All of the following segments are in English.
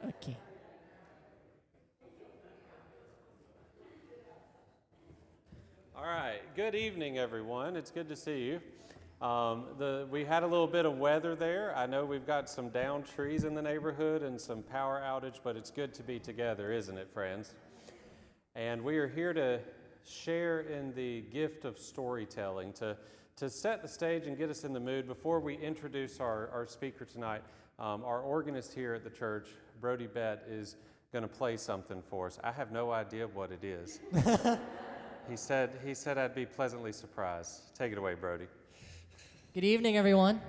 Okay. All right. Good evening, everyone. It's good to see you. We had a little bit of weather there. I know we've got some downed trees in the neighborhood and some power outage, but it's good to be together, isn't it, friends? And we are here to share in the gift of storytelling, to set the stage and get us in the mood. Before we introduce our speaker tonight, our organist here at the church, Brody Bett, is going to play something for us. I have no idea what it is. He said I'd be pleasantly surprised. Take it away, Brody. Good evening, everyone.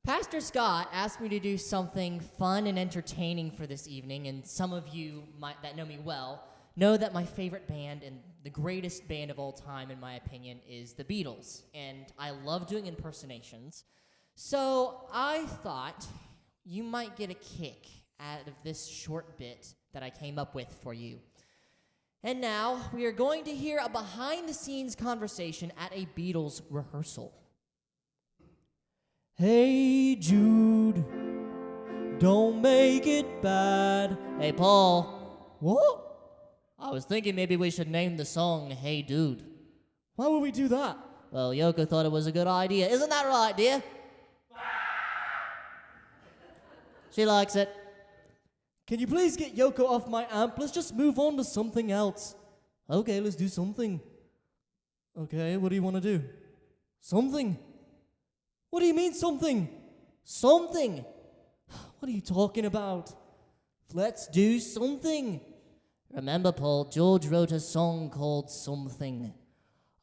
Pastor Scott asked me to do something fun and entertaining for this evening, and some of you that know me well know that my favorite band and the greatest band of all time, in my opinion, is the Beatles, and I love doing impersonations. So I thought you might get a kick out of this short bit that I came up with for you. And now, we are going to hear a behind-the-scenes conversation at a Beatles rehearsal. Hey, Jude, don't make it bad. Hey, Paul. What? I was thinking maybe we should name the song Hey, Dude. Why would we do that? Well, Yoko thought it was a good idea. Isn't that right, dear? She likes it. Can you please get Yoko off my amp? Let's just move on to something else. Okay, let's do something. Okay, what do you want to do? Something. What do you mean something? Something. What are you talking about? Let's do something. Remember, Paul, George wrote a song called Something.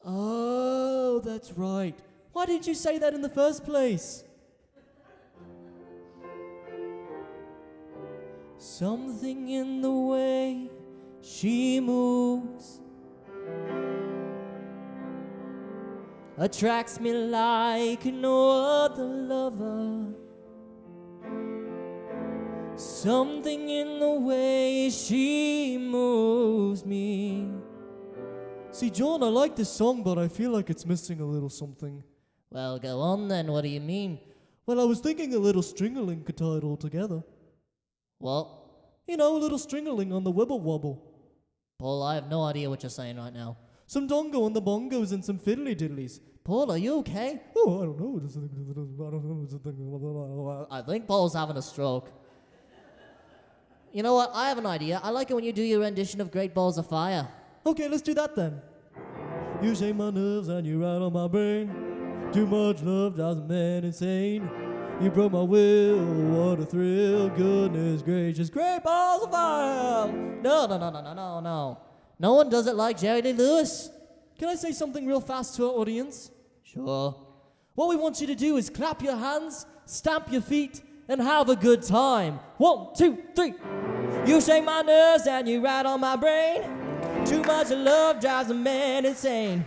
Oh, that's right. Why didn't you say that in the first place? Something in the way she moves attracts me like no other lover. Something in the way she moves me. See, John, I like this song, but I feel like it's missing a little something. Well, go on then. What do you mean? Well, I was thinking a little string-a-ling could tie it all together. What? You know, a little string-a-ling on the wibble-wobble. Paul, I have no idea what you're saying right now. Some dongo on the bongos and some fiddly-diddlies. Paul, are you okay? Oh, I don't know. I think Paul's having a stroke. You know what? I have an idea. I like it when you do your rendition of Great Balls of Fire. Okay, let's do that then. You shake my nerves and you rattle my brain. Too much love drives a man insane. You broke my will, what a thrill, goodness gracious, Great Balls of Fire! No. No one does it like Jerry Lee Lewis. Can I say something real fast to our audience? Sure. What we want you to do is clap your hands, stamp your feet, and have a good time. 1, 2, 3. You shake my nerves and you rattle my brain. Too much love drives a man insane.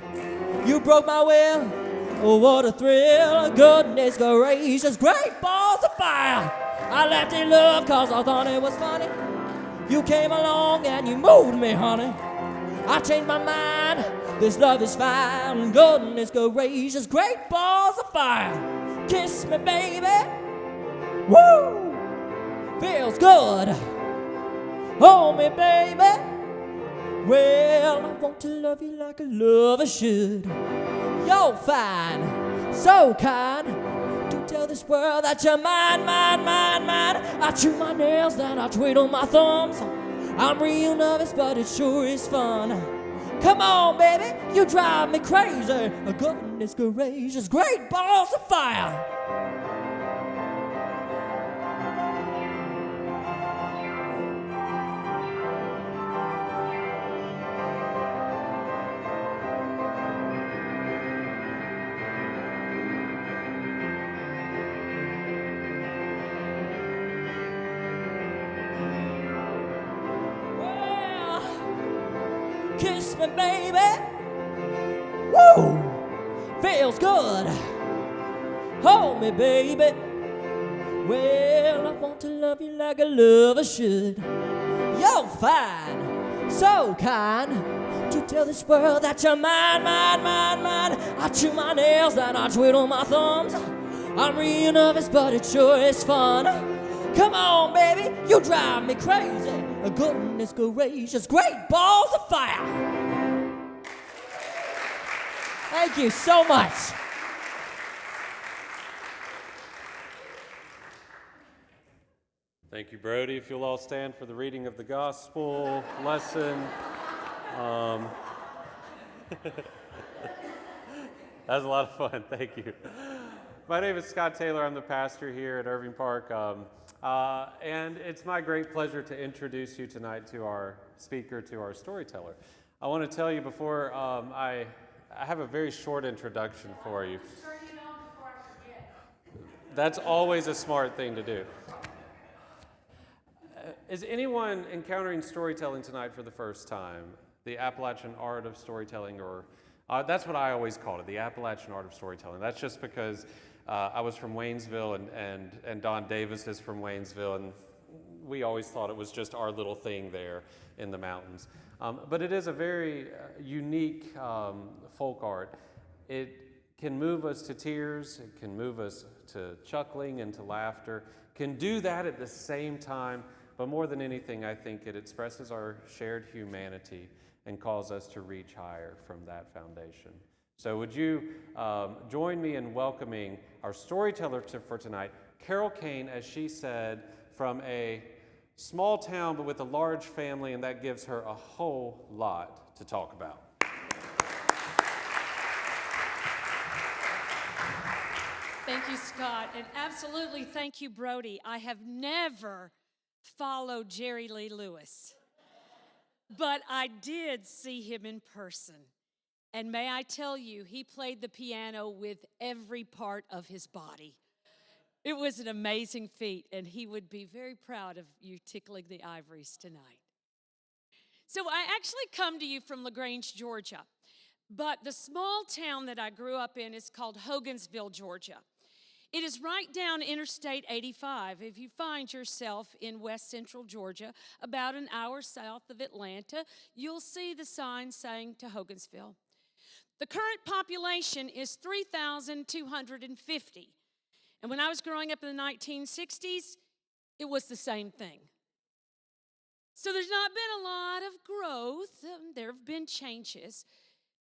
You broke my will. Oh, what a thrill, goodness gracious, Great Balls of Fire. I left in love cause I thought it was funny. You came along and you moved me, honey. I changed my mind, this love is fine. Goodness gracious, Great Balls of Fire. Kiss me, baby. Woo! Feels good. Hold me, baby. Well, I want to love you like a lover should. You're fine, so kind, to tell this world that you're mine. I chew my nails, then I twiddle my thumbs. I'm real nervous, but it sure is fun. Come on, baby, you drive me crazy. Goodness gracious, Great Balls of Fire. Kiss me, baby. Woo! Feels good. Hold me, baby. Well, I want to love you like a lover should. You're fine, so kind, to tell this world that you're mine. I chew my nails and I twiddle my thumbs. I'm real nervous, but it sure is fun. Come on, baby, you drive me crazy. Goodness gracious, great balls of fire. Thank you so much. Thank you, Brody. If you'll all stand for the reading of the gospel lesson. That was a lot of fun. Thank you. My name is Scott Taylor. I'm the pastor here at Irving Park. And it's my great pleasure to introduce you tonight to our speaker, to our storyteller. I want to tell you before I have a very short introduction for you. That's always a smart thing to do. Is anyone encountering storytelling tonight for the first time? The Appalachian art of storytelling, or that's what I always called it, the Appalachian art of storytelling. That's just because I was from Waynesville and Don Davis is from Waynesville, and we always thought it was just our little thing there in the mountains. But it is a very unique folk art. It can move us to tears, it can move us to chuckling and to laughter, can do that at the same time. But more than anything, I think it expresses our shared humanity and calls us to reach higher from that foundation. So would you join me in welcoming our storyteller for tonight, Carol Cain, as she said, from a small town but with a large family, and that gives her a whole lot to talk about. Thank you, Scott, and absolutely thank you, Brody. I have never followed Jerry Lee Lewis, but I did see him in person. And may I tell you, he played the piano with every part of his body. It was an amazing feat, and he would be very proud of you tickling the ivories tonight. So I actually come to you from LaGrange, Georgia, but the small town that I grew up in is called Hogansville, Georgia. It is right down Interstate 85. If you find yourself in west central Georgia, about an hour south of Atlanta, you'll see the sign saying to Hogansville. The current population is 3,250. And when I was growing up in the 1960s, it was the same thing. So there's not been a lot of growth. There have been changes.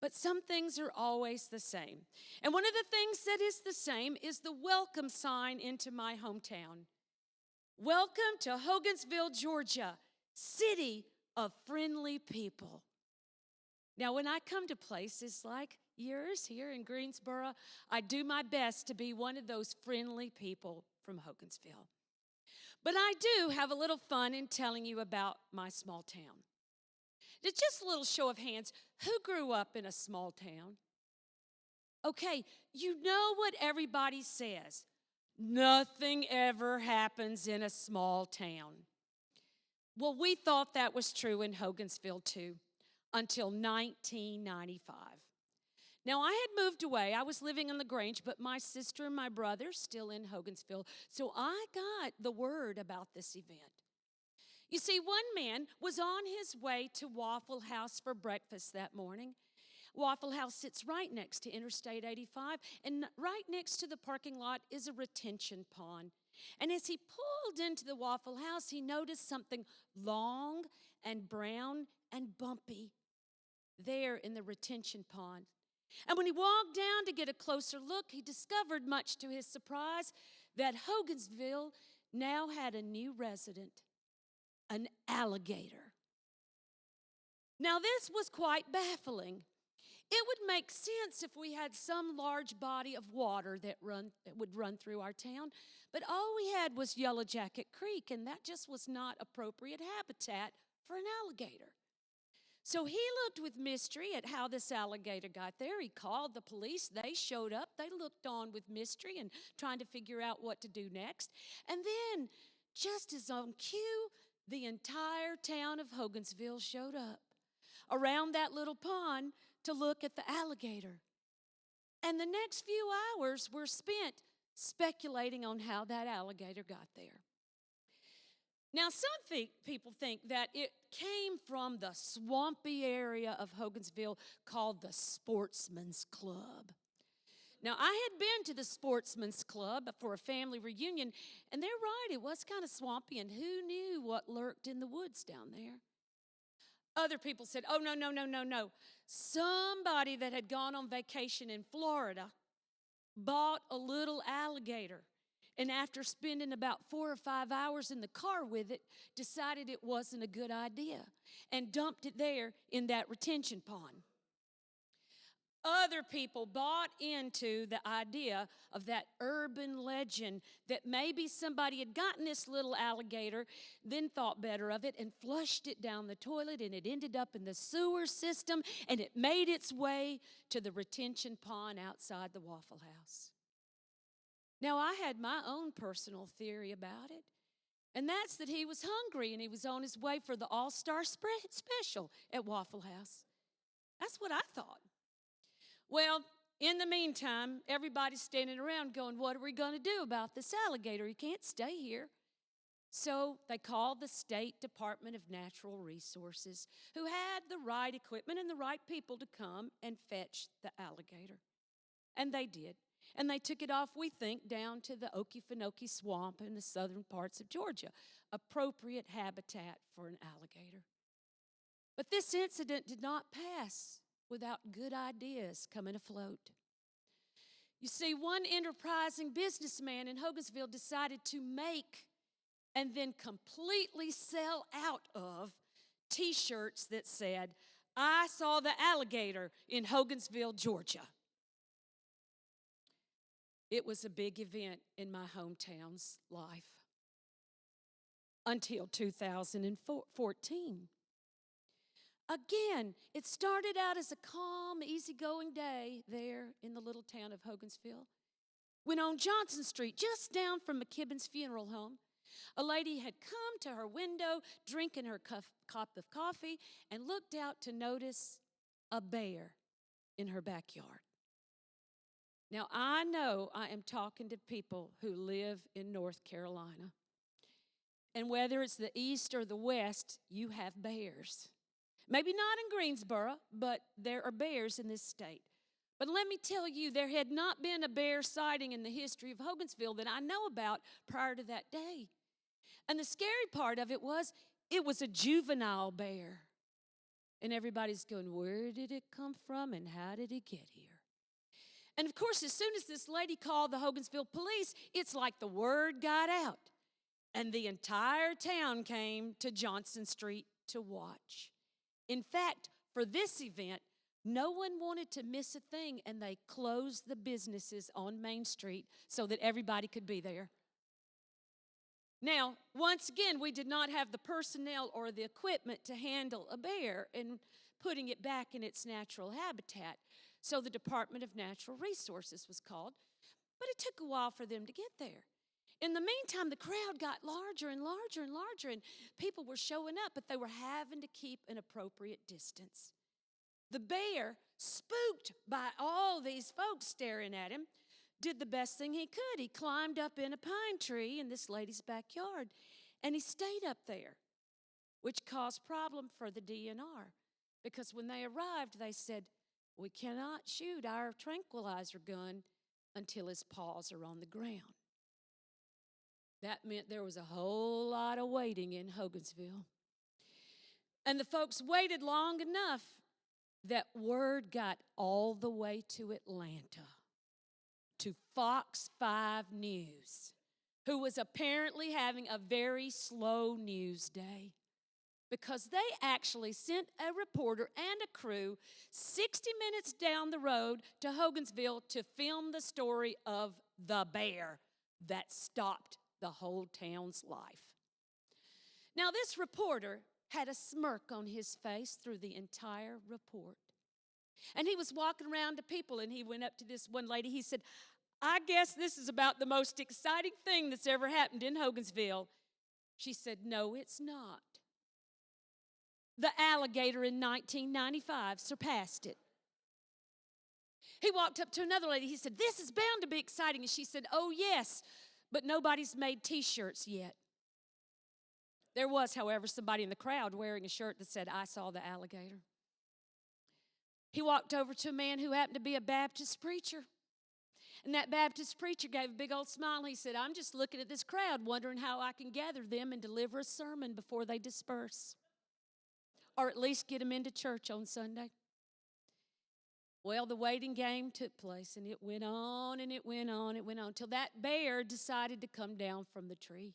But some things are always the same. And one of the things that is the same is the welcome sign into my hometown. Welcome to Hogansville, Georgia, city of friendly people. Now, when I come to places like yours here in Greensboro, I do my best to be one of those friendly people from Hogansville. But I do have a little fun in telling you about my small town. It's just a little show of hands. Who grew up in a small town? Okay, you know what everybody says. Nothing ever happens in a small town. Well, we thought that was true in Hogansville too, until 1995. Now, I had moved away. I was living on LaGrange, but my sister and my brother still in Hogansville. So I got the word about this event. You see, one man was on his way to Waffle House for breakfast that morning. Waffle House sits right next to Interstate 85, and right next to the parking lot is a retention pond. And as he pulled into the Waffle House, he noticed something long and brown and bumpy there in the retention pond. And when he walked down to get a closer look, he discovered, much to his surprise, that Hogansville now had a new resident. An alligator. Now, this was quite baffling. It would make sense if we had some large body of water that would run through our town, but all we had was Yellow Jacket Creek, and that just was not appropriate habitat for an alligator. So he looked with mystery at how this alligator got there. He called the police. They showed up. They looked on with mystery and trying to figure out what to do next. And then, just as on cue, the entire town of Hogansville showed up around that little pond to look at the alligator. And the next few hours were spent speculating on how that alligator got there. Now, some people think that it came from the swampy area of Hogansville called the Sportsman's Club. Now, I had been to the Sportsman's Club for a family reunion, and they're right, it was kind of swampy, and who knew what lurked in the woods down there? Other people said, oh, no, no, no, no, no. Somebody that had gone on vacation in Florida bought a little alligator, and after spending about 4 or 5 hours in the car with it, decided it wasn't a good idea and dumped it there in that retention pond. Other people bought into the idea of that urban legend that maybe somebody had gotten this little alligator, then thought better of it and flushed it down the toilet, and it ended up in the sewer system, and it made its way to the retention pond outside the Waffle House. Now, I had my own personal theory about it, and that's that he was hungry and he was on his way for the All-Star Special at Waffle House. That's what I thought. Well, in the meantime, everybody's standing around going, what are we going to do about this alligator? He can't stay here. So they called the State Department of Natural Resources, who had the right equipment and the right people to come and fetch the alligator. And they did. And they took it off, we think, down to the Okefenokee Swamp in the southern parts of Georgia, appropriate habitat for an alligator. But this incident did not pass without good ideas coming afloat. You see, one enterprising businessman in Hogansville decided to make and then completely sell out of T-shirts that said, I saw the alligator in Hogansville, Georgia. It was a big event in my hometown's life until 2014. Again, it started out as a calm, easygoing day there in the little town of Hogansville, when on Johnson Street, just down from McKibben's funeral home, a lady had come to her window, drinking her cup of coffee, and looked out to notice a bear in her backyard. Now, I know I am talking to people who live in North Carolina. And whether it's the East or the West, you have bears. Maybe not in Greensboro, but there are bears in this state. But let me tell you, there had not been a bear sighting in the history of Hogansville that I know about prior to that day. And the scary part of it was a juvenile bear. And everybody's going, where did it come from and how did it get here? And of course, as soon as this lady called the Hogansville police, it's like the word got out. And the entire town came to Johnson Street to watch. In fact, for this event, no one wanted to miss a thing, and they closed the businesses on Main Street so that everybody could be there. Now, once again, we did not have the personnel or the equipment to handle a bear and putting it back in its natural habitat. So the Department of Natural Resources was called, but it took a while for them to get there. In the meantime, the crowd got larger and larger and larger, and people were showing up, but they were having to keep an appropriate distance. The bear, spooked by all these folks staring at him, did the best thing he could. He climbed up in a pine tree in this lady's backyard, and he stayed up there, which caused problem for the DNR, because when they arrived, they said, we cannot shoot our tranquilizer gun until his paws are on the ground. That meant there was a whole lot of waiting in Hogansville. And the folks waited long enough that word got all the way to Atlanta, to Fox 5 News, who was apparently having a very slow news day, because they actually sent a reporter and a crew 60 minutes down the road to Hogansville to film the story of the bear that stopped the whole town's life. Now, this reporter had a smirk on his face through the entire report. And he was walking around to people, and he went up to this one lady. He said, I guess this is about the most exciting thing that's ever happened in Hogansville. She said, no, it's not. The alligator in 1995 surpassed it. He walked up to another lady. He said, this is bound to be exciting. And she said, oh, yes, but nobody's made T-shirts yet. There was, however, somebody in the crowd wearing a shirt that said, I saw the alligator. He walked over to a man who happened to be a Baptist preacher. And that Baptist preacher gave a big old smile. He said, I'm just looking at this crowd, wondering how I can gather them and deliver a sermon before they disperse, or at least get them into church on Sunday. Well, the waiting game took place, and it went on and it went on. It went on till that bear decided to come down from the tree.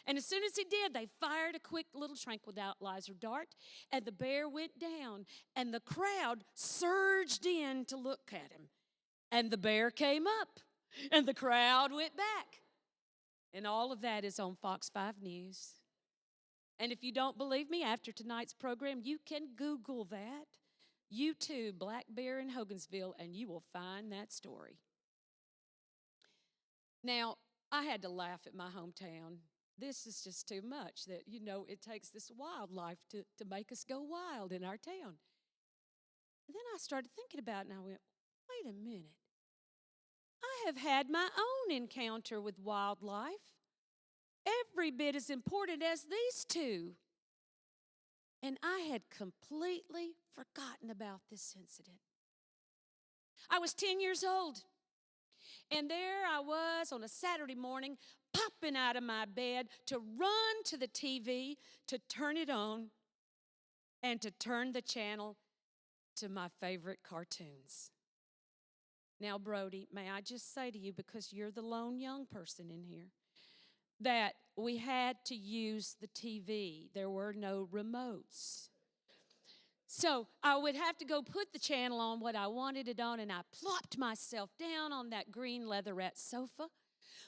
And as soon as he did, they fired a quick little tranquilizer dart, and the bear went down, and the crowd surged in to look at him. And the bear came up, and the crowd went back. And all of that is on Fox 5 News. And if you don't believe me, after tonight's program, you can Google that. YouTube, Black Bear in Hogansville, and you will find that story. Now, I had to laugh at my hometown. This is just too much that, it takes this wildlife to make us go wild in our town. And then I started thinking about it, and I went, wait a minute. I have had my own encounter with wildlife, every bit as important as these two. And I had completely forgotten about this incident. I was 10 years old, and there I was on a Saturday morning, popping out of my bed to run to the TV, to turn it on, and to turn the channel to my favorite cartoons. Now, Brody, may I just say to you, because you're the lone young person in here, that we had to use the TV. There were no remotes. So I would have to go put the channel on what I wanted it on, and I plopped myself down on that green leatherette sofa.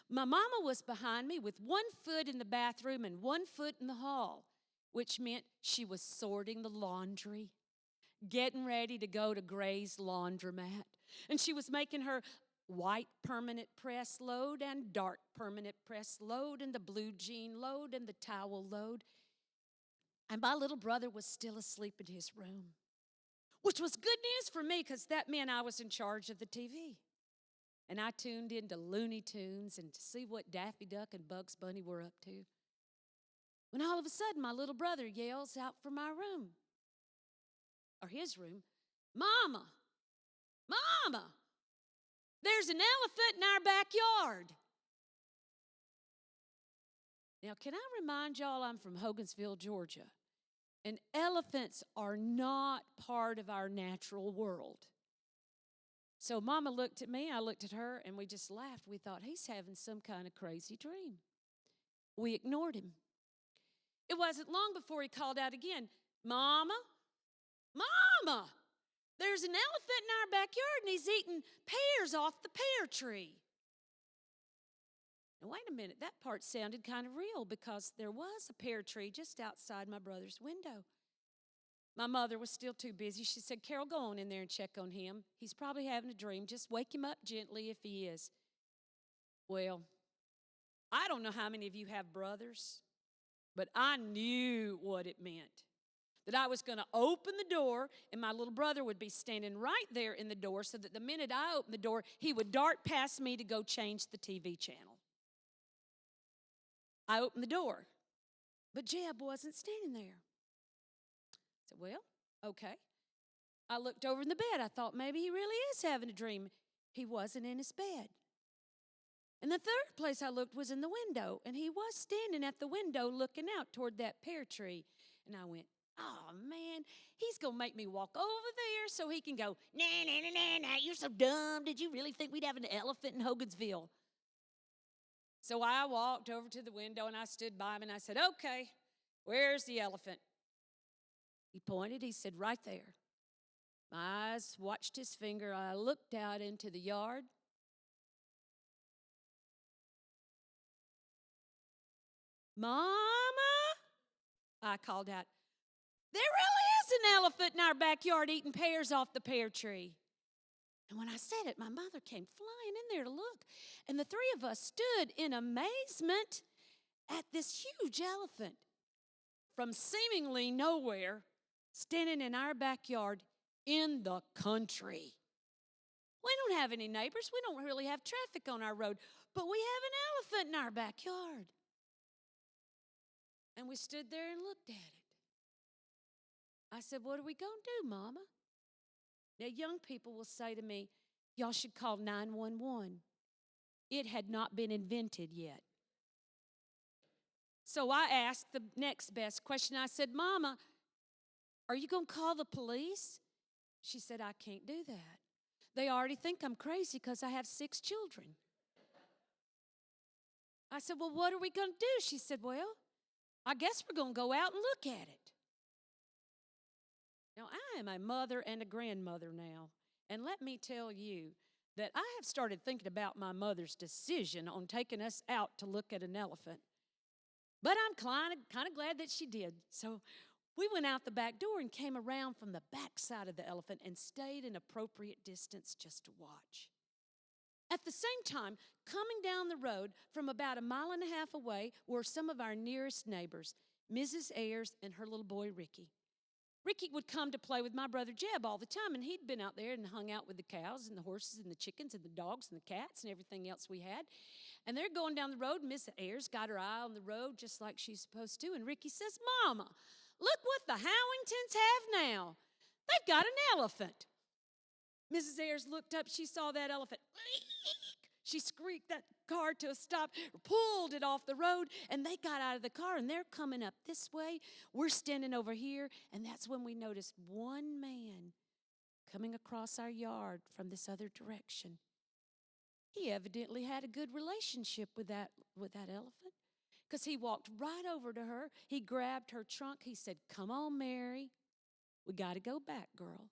My mama was behind me with one foot in the bathroom and one foot in the hall, which meant she was sorting the laundry, getting ready to go to Gray's laundromat. And she was making her white permanent press load and dark permanent press load and the blue jean load and the towel load. And my little brother was still asleep in his room, which was good news for me because that meant I was in charge of the TV. And I tuned into Looney Tunes and to see what Daffy Duck and Bugs Bunny were up to. When all of a sudden my little brother yells out from my room, or his room, Mama, Mama, there's an elephant in our backyard. Now, can I remind y'all I'm from Hogansville, Georgia, and elephants are not part of our natural world. So Mama looked at me, I looked at her, and we just laughed. We thought, he's having some kind of crazy dream. We ignored him. It wasn't long before he called out again, Mama, Mama, there's an elephant in our backyard, and he's eating pears off the pear tree. Now, wait a minute, that part sounded kind of real because there was a pear tree just outside my brother's window. My mother was still too busy. She said, Carol, go on in there and check on him. He's probably having a dream. Just wake him up gently if he is. Well, I don't know how many of you have brothers, but I knew what it meant. That I was going to open the door, and my little brother would be standing right there in the door so that the minute I opened the door, he would dart past me to go change the TV channel. I opened the door, but Jeb wasn't standing there. I said, well, okay. I looked over in the bed. I thought maybe he really is having a dream. He wasn't in his bed. And the third place I looked was in the window, and he was standing at the window looking out toward that pear tree. And I went, oh, man, he's going to make me walk over there so he can go, nah, you're so dumb. Did you really think we'd have an elephant in Hogansville? So I walked over to the window, and I stood by him, and I said, okay, where's the elephant? He pointed. He said, right there. My eyes watched his finger. I looked out into the yard. Mama, I called out, there really is an elephant in our backyard eating pears off the pear tree. And when I said it, my mother came flying in there to look. And the three of us stood in amazement at this huge elephant from seemingly nowhere standing in our backyard in the country. We don't have any neighbors. We don't really have traffic on our road, but we have an elephant in our backyard. And we stood there and looked at it. I said, what are we going to do, Mama? Now, young people will say to me, Y'all should call 911. It had not been invented yet. So I asked the next best question. I said, Mama, are you going to call the police? She said, I can't do that. They already think I'm crazy because I have 6 children. I said, well, what are we going to do? She said, well, I guess we're going to go out and look at it. Now, I am a mother and a grandmother now, and let me tell you that I have started thinking about my mother's decision on taking us out to look at an elephant. But I'm kind of glad that she did. So we went out the back door and came around from the back side of the elephant and stayed an appropriate distance just to watch. At the same time, coming down the road from about 1.5 miles away were some of our nearest neighbors, Mrs. Ayers and her little boy, Ricky. Ricky would come to play with my brother Jeb all the time, and he'd been out there and hung out with the cows and the horses and the chickens and the dogs and the cats and everything else we had. And they're going down the road, and Miss Ayers got her eye on the road just like she's supposed to, and Ricky says, Mama, look what the Howingtons have now. They've got an elephant. Mrs. Ayers looked up. She saw that elephant. She squeaked that car to a stop, pulled it off the road, and they got out of the car, and they're coming up this way. We're standing over here, and that's when we noticed one man coming across our yard from this other direction. He evidently had a good relationship with that elephant, because he walked right over to her. He grabbed her trunk. He said, come on, Mary. We got to go back, girl.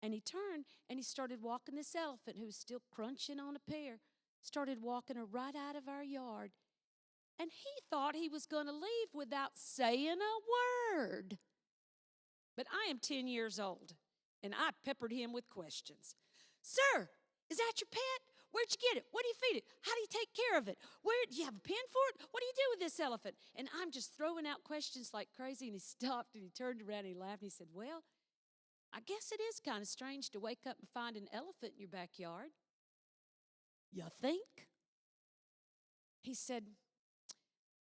And he turned and he started walking this elephant who was still crunching on a pear, started walking her right out of our yard. And he thought he was going to leave without saying a word. But I am 10 years old, and I peppered him with questions. Sir, is that your pet? Where'd you get it? What do you feed it? How do you take care of it? Where do you have a pen for it? What do you do with this elephant? And I'm just throwing out questions like crazy, and he stopped and he turned around and he laughed and he said, well, I guess it is kind of strange to wake up and find an elephant in your backyard. You think? He said,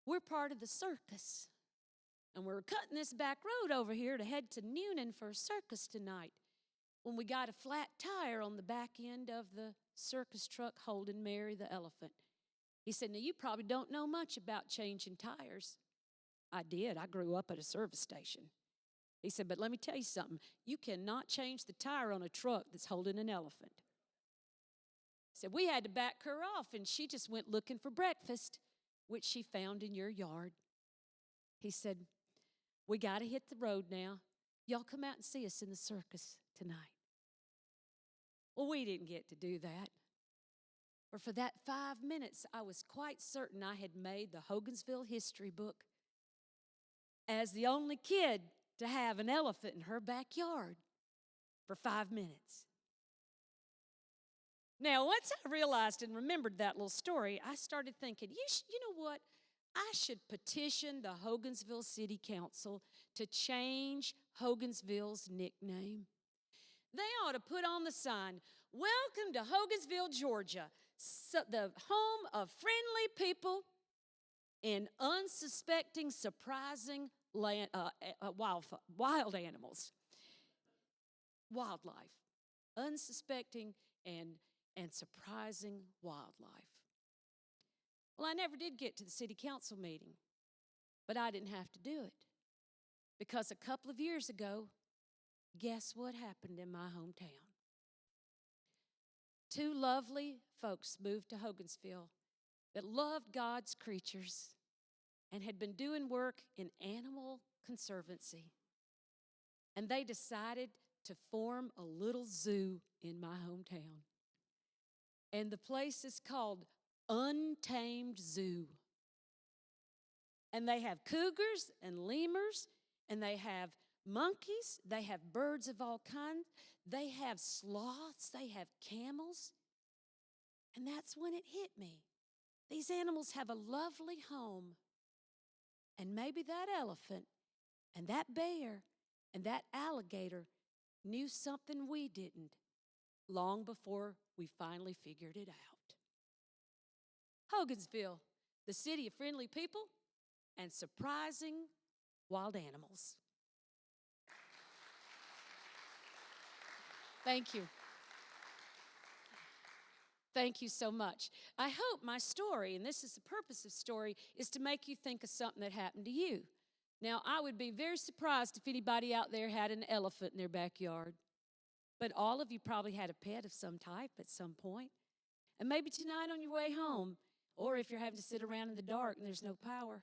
we're part of the circus, and we're cutting this back road over here to head to Noonan for a circus tonight when we got a flat tire on the back end of the circus truck holding Mary the elephant. He said, now you probably don't know much about changing tires. I did. I grew up at a service station. He said, but let me tell you something. You cannot change the tire on a truck that's holding an elephant. He said, we had to back her off, and she just went looking for breakfast, which she found in your yard. He said, we got to hit the road now. Y'all come out and see us in the circus tonight. Well, we didn't get to do that. For that 5 minutes, I was quite certain I had made the Hogansville history book as the only kid to have an elephant in her backyard for 5 minutes. Now, once I realized and remembered that little story, I started thinking, you know what? I should petition the Hogansville City Council to change Hogansville's nickname. They ought to put on the sign, welcome to Hogansville, Georgia, the home of friendly people and unsuspecting, surprising wild animals. Wildlife. Unsuspecting and surprising wildlife. Well, I never did get to the city council meeting, but I didn't have to do it. Because a couple of years ago, guess what happened in my hometown? 2 lovely folks moved to Hogansville that loved God's creatures and had been doing work in animal conservancy. And they decided to form a little zoo in my hometown. And the place is called Untamed Zoo. And they have cougars and lemurs, and they have monkeys, they have birds of all kinds, they have sloths, they have camels. And that's when it hit me. These animals have a lovely home. And maybe that elephant and that bear and that alligator knew something we didn't long before we finally figured it out. Hogansville, the city of friendly people and surprising wild animals. Thank you. Thank you so much. I hope my story, and this is the purpose of story, is to make you think of something that happened to you. Now, I would be very surprised if anybody out there had an elephant in their backyard, but all of you probably had a pet of some type at some point. And maybe tonight on your way home, or if you're having to sit around in the dark and there's no power,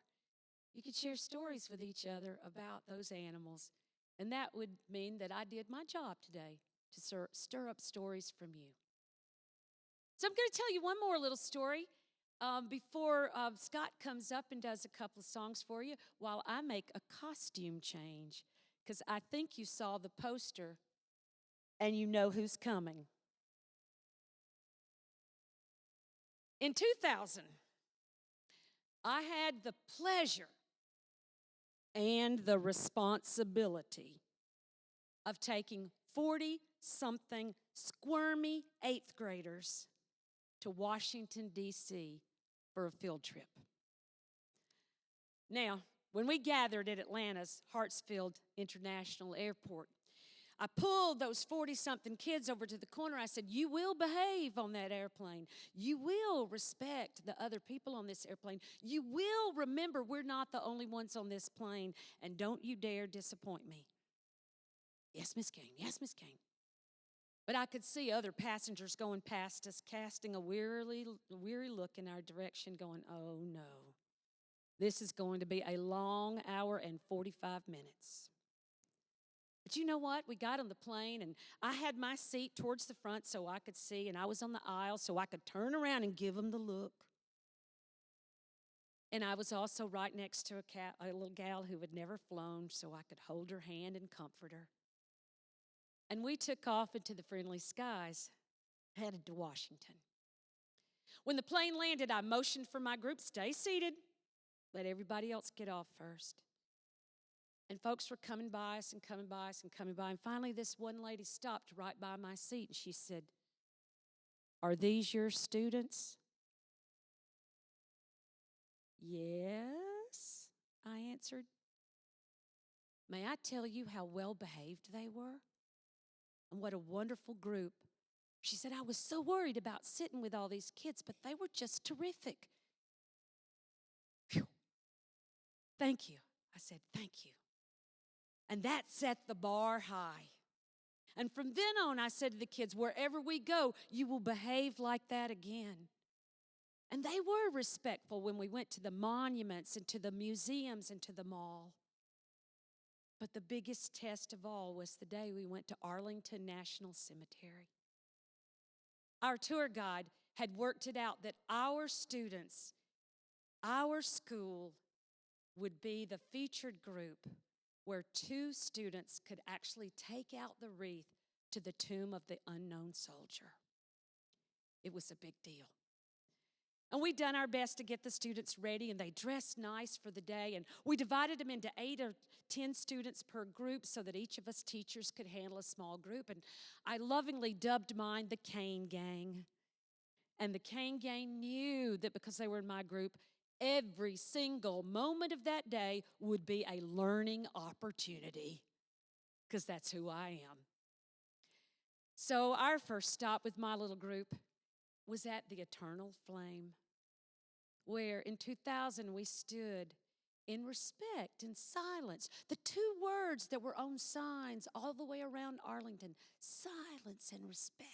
you could share stories with each other about those animals. And that would mean that I did my job today to stir up stories from you. So I'm going to tell you one more little story before Scott comes up and does a couple of songs for you while I make a costume change, because I think you saw the poster and you know who's coming. In 2000, I had the pleasure and the responsibility of taking 40-something squirmy 8th graders to Washington, D.C. for a field trip. Now, when we gathered at Atlanta's Hartsfield International Airport, I pulled those 40-something kids over to the corner. I said, you will behave on that airplane. You will respect the other people on this airplane. You will remember we're not the only ones on this plane, and don't you dare disappoint me. Yes, Miss Cain. Yes, Miss Cain. But I could see other passengers going past us, casting a weary look in our direction, going, oh no, this is going to be a long hour and 45 minutes. But you know what? We got on the plane, and I had my seat towards the front so I could see, and I was on the aisle so I could turn around and give them the look. And I was also right next to a little gal who had never flown, so I could hold her hand and comfort her. And we took off into the friendly skies, headed to Washington. When the plane landed, I motioned for my group, stay seated, let everybody else get off first. And folks were coming by us and coming by us and coming by. And finally, this one lady stopped right by my seat, and she said, are these your students? Yes, I answered. May I tell you how well behaved they were? And what a wonderful group. She said, I was so worried about sitting with all these kids, but they were just terrific. Phew. Thank you. I said, thank you. And that set the bar high. And from then on, I said to the kids, wherever we go, you will behave like that again. And they were respectful when we went to the monuments and to the museums and to the mall. But the biggest test of all was the day we went to Arlington National Cemetery. Our tour guide had worked it out that our students, our school, would be the featured group where 2 students could actually take out the wreath to the tomb of the unknown soldier. It was a big deal. And we'd done our best to get the students ready, and they dressed nice for the day. And we divided them into 8 or 10 students per group so that each of us teachers could handle a small group. And I lovingly dubbed mine the Cain Gang. And the Cain Gang knew that because they were in my group, every single moment of that day would be a learning opportunity, because that's who I am. So our first stop with my little group was at the Eternal Flame, where in 2000 we stood in respect and silence. The 2 words that were on signs all the way around Arlington, silence and respect.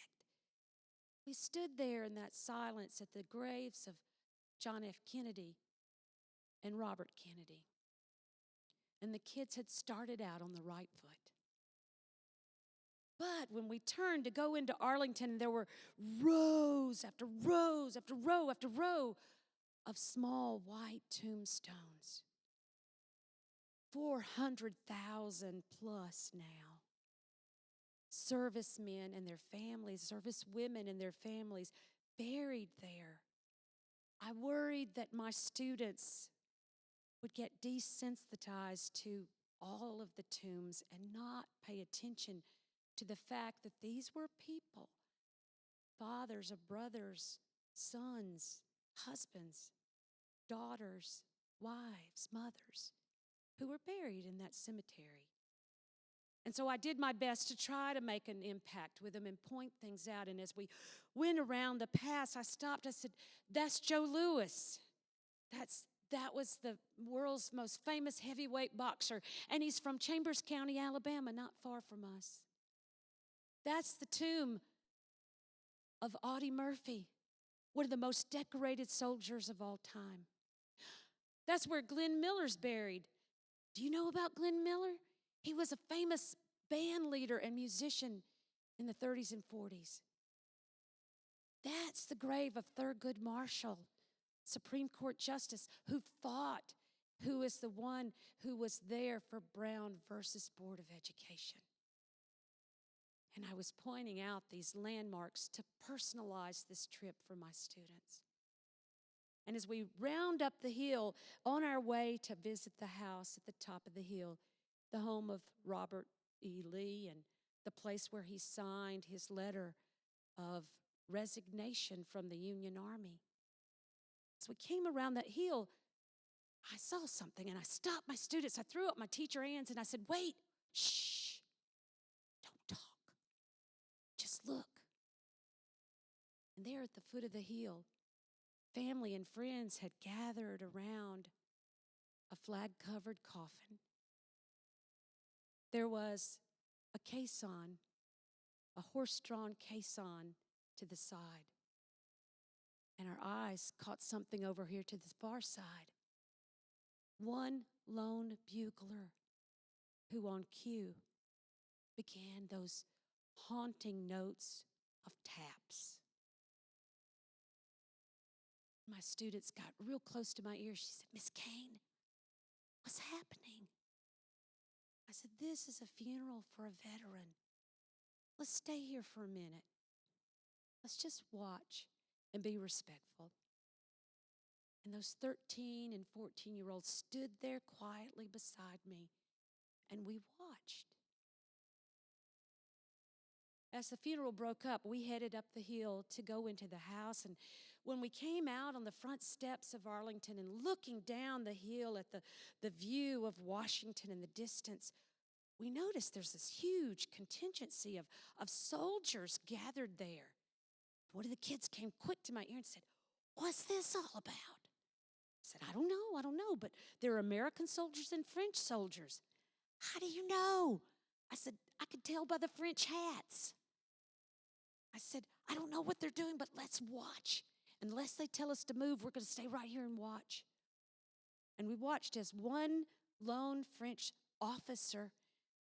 We stood there in that silence at the graves of John F. Kennedy and Robert Kennedy. And the kids had started out on the right foot. But when we turned to go into Arlington, there were rows after rows after row after row of small white tombstones. 400,000 plus now. Servicemen and their families, servicewomen and their families buried there. I worried that my students would get desensitized to all of the tombs and not pay attention to the fact that these were people, fathers of brothers, sons, husbands, daughters, wives, mothers, who were buried in that cemetery. And so I did my best to try to make an impact with him and point things out. And as we went around the pass, I stopped. I said, "That's Joe Louis. That was the world's most famous heavyweight boxer. And he's from Chambers County, Alabama, not far from us. That's the tomb of Audie Murphy, one of the most decorated soldiers of all time. That's where Glenn Miller's buried. Do you know about Glenn Miller? He was a famous band leader and musician in the 30s and 40s. That's the grave of Thurgood Marshall, Supreme Court Justice, who fought, who is the one who was there for Brown versus Board of Education. And I was pointing out these landmarks to personalize this trip for my students. And as we round up the hill on our way to visit the house at the top of the hill, the home of Robert E. Lee and the place where he signed his letter of resignation from the Union Army. As we came around that hill, I saw something and I stopped my students. I threw up my teacher hands and I said, "Wait, shh, don't talk, just look." And there at the foot of the hill, family and friends had gathered around a flag-covered coffin. There was a caisson, a horse-drawn caisson to the side. And our eyes caught something over here to the far side. One lone bugler who on cue began those haunting notes of taps. My students got real close to my ear. She said, "Miss Cain, what's happening?" I said, "This is a funeral for a veteran. Let's stay here for a minute. Let's just watch and be respectful." And those 13 and 14-year-olds stood there quietly beside me, and we watched. As the funeral broke up, we headed up the hill to go into the house. And when we came out on the front steps of Arlington and looking down the hill at the view of Washington in the distance, we noticed there's this huge contingency of soldiers gathered there. One of the kids came quick to my ear and said, "What's this all about?" I said, I don't know, but there are American soldiers and French soldiers." "How do you know?" I said, "I could tell by the French hats." I said, "I don't know what they're doing, but let's watch. Unless they tell us to move, we're going to stay right here and watch." And we watched as one lone French officer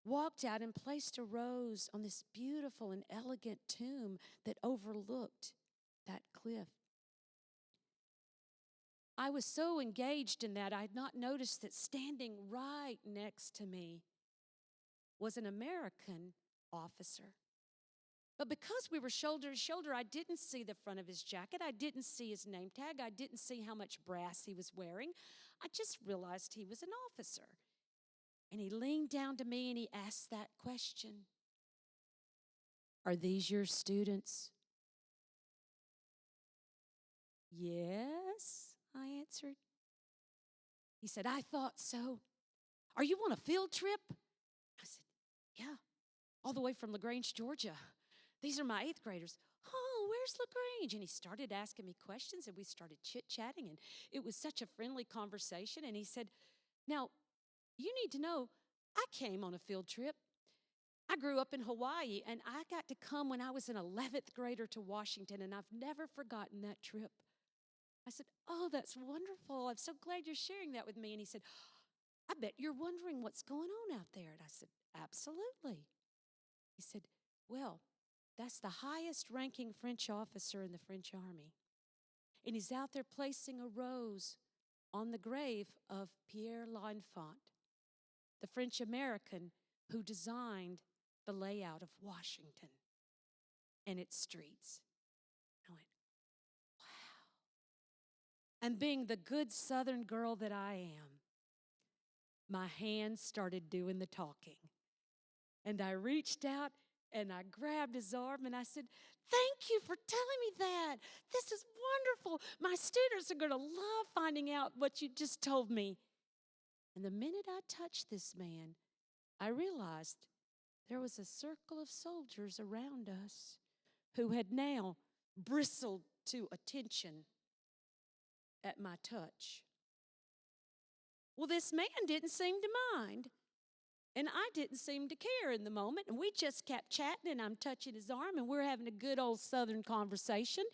walked out and placed a rose on this beautiful and elegant tomb that overlooked that cliff. I was so engaged in that, I had not noticed that standing right next to me was an American officer. But because we were shoulder to shoulder, I didn't see the front of his jacket. I didn't see his name tag. I didn't see how much brass he was wearing. I just realized he was an officer. And he leaned down to me and he asked that question, "Are these your students?" "Yes," I answered. He said, "I thought so. Are you on a field trip?" I said, "Yeah, all the way from LaGrange, Georgia. These are my 8th graders." "Oh, where's LaGrange?" And he started asking me questions and we started chit-chatting and it was such a friendly conversation. And he said, "Now, you need to know, I came on a field trip. I grew up in Hawaii and I got to come when I was an 11th grader to Washington and I've never forgotten that trip." I said, "Oh, that's wonderful. I'm so glad you're sharing that with me." And he said, "I bet you're wondering what's going on out there." And I said, "Absolutely." He said, "Well, that's the highest ranking French officer in the French army. And he's out there placing a rose on the grave of Pierre L'Enfant, the French American who designed the layout of Washington and its streets." I went, wow. And being the good Southern girl that I am, my hands started doing the talking. And I reached out and I grabbed his arm and I said, "Thank you for telling me that. This is wonderful. My students are going to love finding out what you just told me." And the minute I touched this man, I realized there was a circle of soldiers around us who had now bristled to attention at my touch. Well, this man didn't seem to mind, and I didn't seem to care in the moment, and we just kept chatting, and I'm touching his arm, and we're having a good old Southern conversation,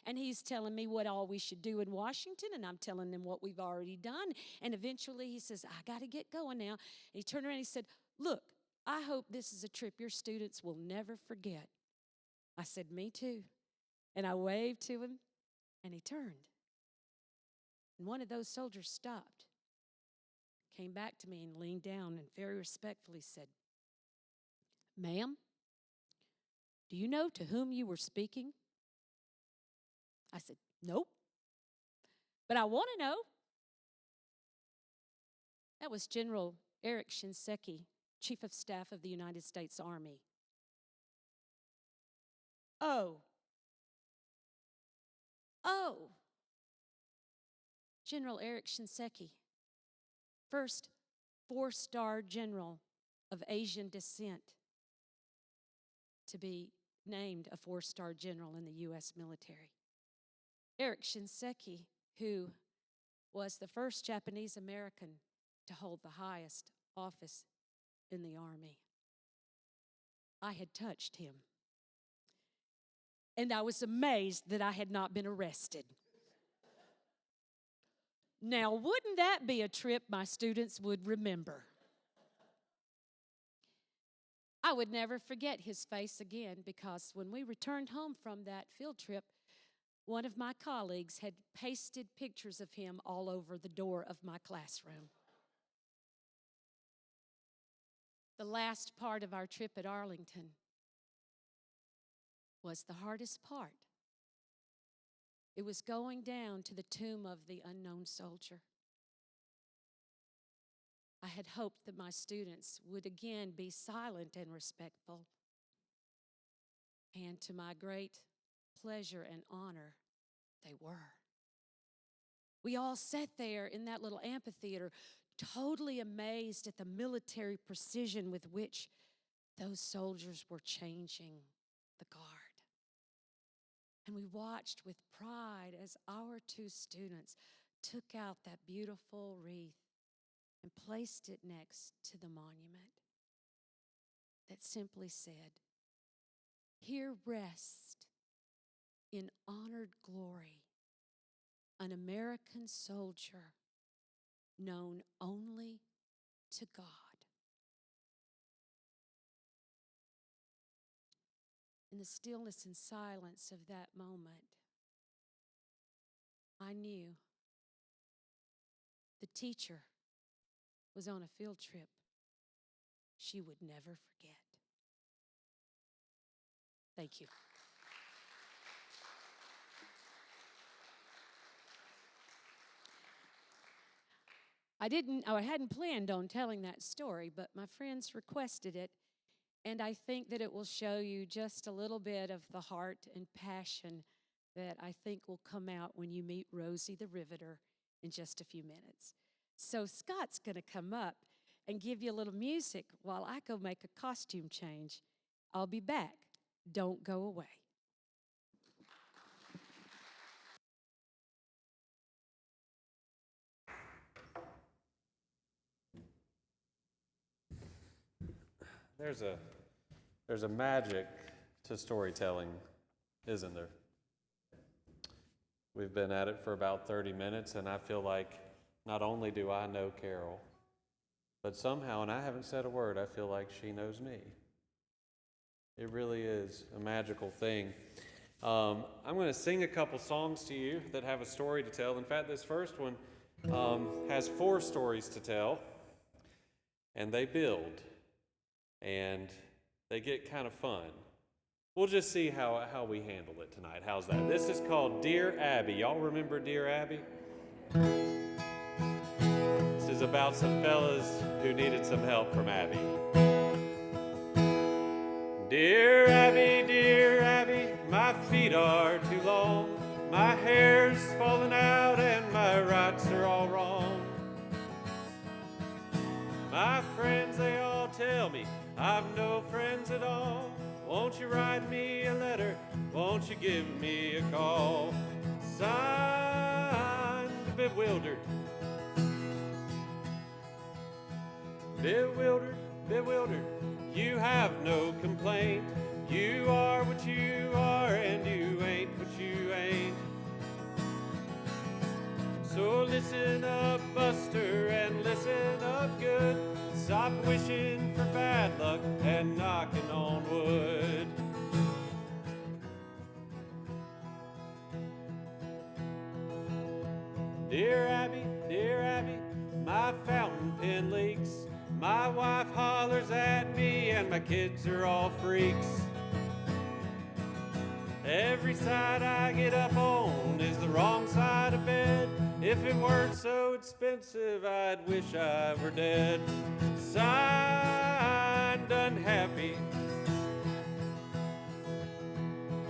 and he's telling me what all we should do in Washington, and I'm telling him what we've already done, and eventually he says, I got to get going now, and he turned around and he said, look, I hope this is a trip your students will never forget. I said, me too, and I waved to him, and he turned, and one of those soldiers stopped, came back to me and leaned down and very respectfully said, ma'am, do you know to whom you were speaking? I said, nope, but I want to know. That was General Eric Shinseki, Chief of Staff of the United States Army. Oh, General Eric Shinseki, first 4-star general of Asian descent to be named a 4-star general in the U.S. military. Eric Shinseki, who was the first Japanese American to hold the highest office in the Army. I had touched him, and I was amazed that I had not been arrested. Now, wouldn't that be a trip my students would remember? I would never forget his face again, because when we returned home from that field trip, one of my colleagues had pasted pictures of him all over the door of my classroom. The last part of our trip at Arlington was the hardest part. It was going down to the tomb of the unknown soldier. I had hoped that my students would again be silent and respectful. And to my great pleasure and honor, they were. We all sat there in that little amphitheater, totally amazed at the military precision with which those soldiers were changing the guard. And we watched with pride as our 2 students took out that beautiful wreath and placed it next to the monument that simply said, "Here rest in honored glory an American soldier known only to God." In the stillness and silence of that moment, I knew the teacher was on a field trip she would never forget. Thank you. I hadn't planned on telling that story, but my friends requested it, and I think that it will show you just a little bit of the heart and passion that I think will come out when you meet Rosie the Riveter in just a few minutes. So Scott's going to come up and give you a little music while I go make a costume change. I'll be back. Don't go away. There's a magic to storytelling, isn't there? We've been at it for about 30 minutes, and I feel like not only do I know Carol, but somehow, and I haven't said a word, I feel like she knows me. It really is a magical thing. I'm going to sing a couple songs to you that have a story to tell. In fact, this first one has 4 stories to tell, and they build, and they get kind of fun. We'll just see how we handle it tonight. How's that? This is called Dear Abby. Y'all remember Dear Abby? This is about some fellas who needed some help from Abby. Dear Abby, my feet are too long. My hair's falling out and my rights are all wrong. My friends, they all tell me I've no friends it all? Won't you write me a letter? Won't you give me a call? Signed, Bewildered. Bewildered, bewildered, you have no complaint. You are what you are, and you ain't what you ain't. So listen up, Buster, and listen up good. Stop wishing for bad luck and knocking on wood. Dear Abby, my fountain pen leaks. My wife hollers at me and my kids are all freaks. Every side I get up on is the wrong side of bed. If it weren't so expensive, I'd wish I were dead. Signed, unhappy.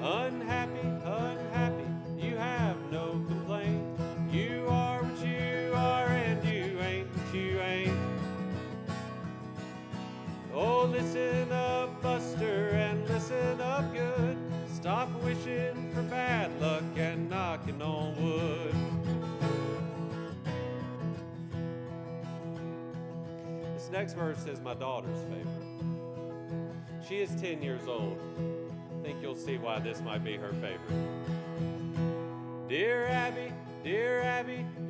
Unhappy, unhappy, you have no complaint. You are what you are, and you ain't what you ain't. Oh, listen up, Buster, and listen up good. Stop wishing for bad luck and knocking on wood. This next verse is my daughter's favorite. She is 10 years old. I think you'll see why this might be her favorite. Dear Abby,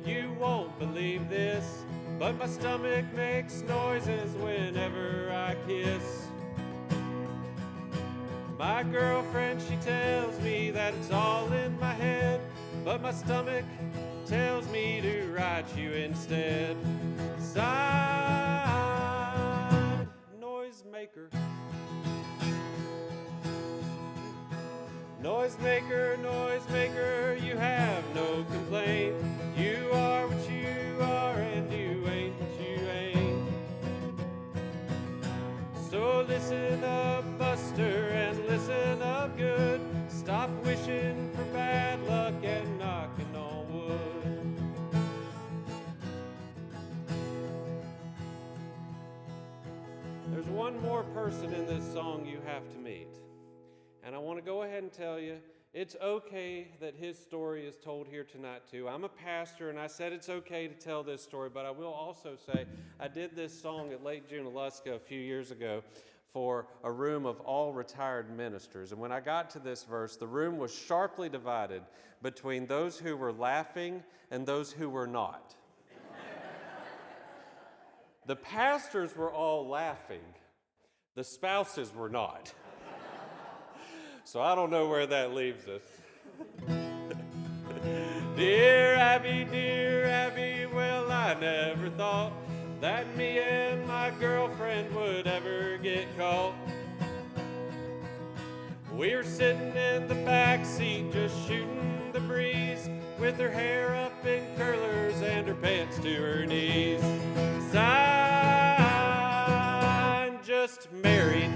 you won't believe this, but my stomach makes noises whenever I kiss. My girlfriend, she tells me that it's all in my head, but my stomach tells me to write you instead. Signed, Noisemaker. Noisemaker, noisemaker, you have no complaint. You are what you are, and you ain't what you ain't. So listen up, Buster, and listen up good. Stop wishing for bad luck and knocking on wood. There's one more person in this song you have to meet. And I want to go ahead and tell you, it's okay that his story is told here tonight too. I'm a pastor, and I said it's okay to tell this story, but I will also say I did this song at Lake Junaluska a few years ago for a room of all retired ministers. And when I got to this verse, the room was sharply divided between those who were laughing and those who were not. The pastors were all laughing. The spouses were not. So I don't know where that leaves us. Dear Abby, well, I never thought that me and my girlfriend would ever get caught. We were sitting in the back seat just shooting the breeze, with her hair up in curlers and her pants to her knees. Signed, just married.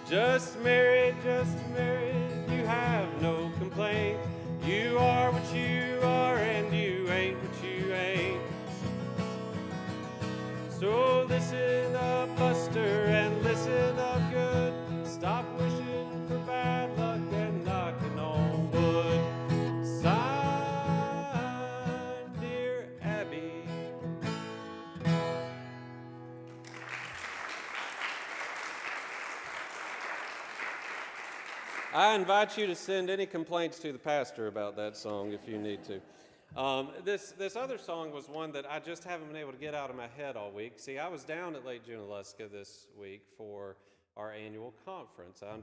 Just married, you have no complaint. You are what you are, and you ain't what you ain't. So listen up, Buster, and listen up good. Stop wishing for bad luck and knocking on wood. Signed, Dear Abby. I invite you to send any complaints to the pastor about that song if you need to. This other song was one that I just haven't been able to get out of my head all week. See, I was down at Lake Junaluska this week for our annual conference. I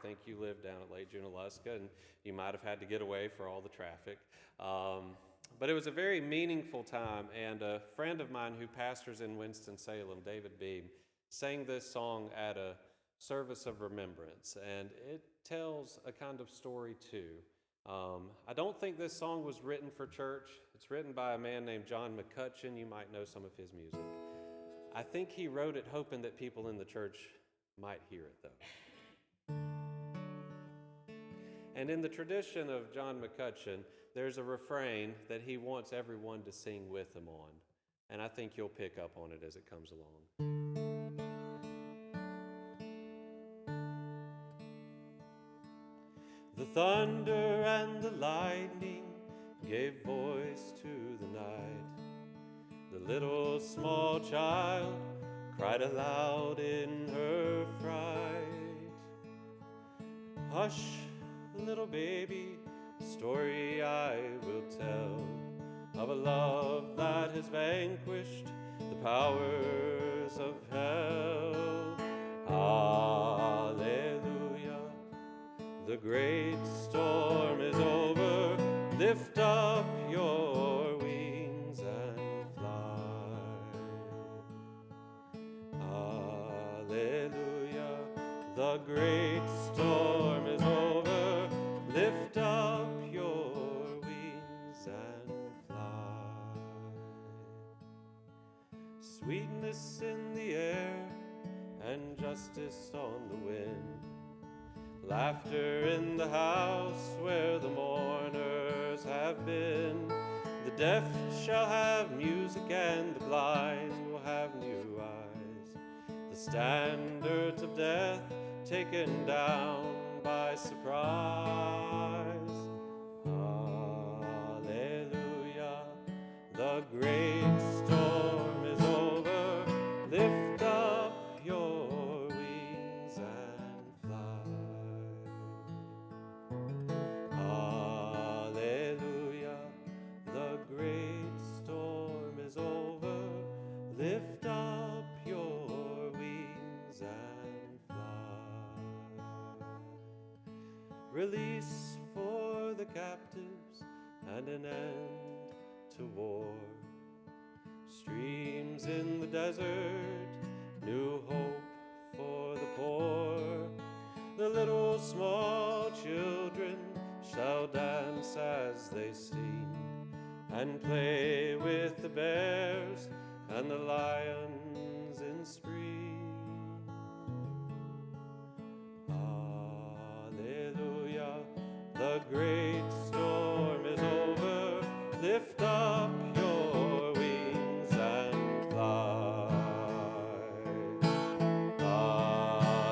think you live down at Lake Junaluska, and you might have had to get away for all the traffic. But it was a very meaningful time, and a friend of mine who pastors in Winston-Salem, David Beebe, sang this song at a service of remembrance, and it tells a kind of story too. I don't think this song was written for church. It's written by a man named John McCutcheon. You might know some of his music. I think he wrote it hoping that people in the church might hear it, though. And in the tradition of John McCutcheon, there's a refrain that he wants everyone to sing with him on. And I think you'll pick up on it as it comes along. thunder and the lightning gave voice to the night. The little small child cried aloud in her fright. Hush, little baby, story I will tell of a love that has vanquished the powers of hell. Hallelujah, the great storm is over. Lift up your wings and fly. Hallelujah, the great storm is over. Lift up your wings and fly. Sweetness in the air and justice on the wind. Laughter in the house where the mourners have been. The deaf shall have music and the blind will have new eyes. The standards of death taken down by surprise. Hallelujah, the great storm is over. Lift up your wings and fly. Hallelujah, the great storm is over. Lift up your wings and fly. Release for the captives and an end to war. Streams in the desert, new hope for the poor. The little small children shall dance as they sing and play with the bears and the lions in spring. Hallelujah, the great storm is over. Lift up your wings and fly.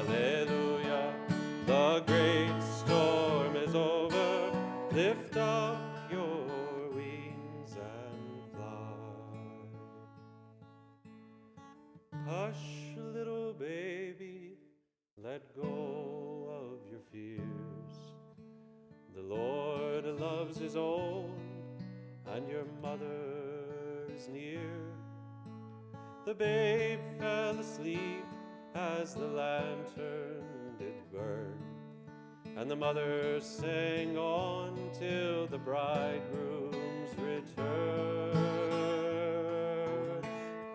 Hallelujah, the great storm is over. Lift up your wings and fly. Hush, little baby, let go of your fears. The Lord loves his own, and your mother is near. The babe fell asleep as the lantern did burn, and the mother sang on till the bridegroom's return.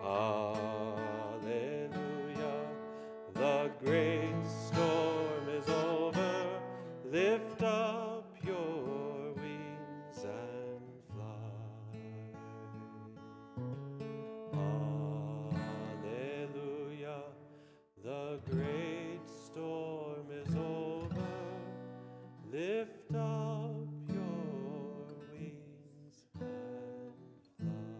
Hallelujah, the great storm is over. Lift up your wings and fly. Hallelujah, the great storm is over. Lift up your wings and fly.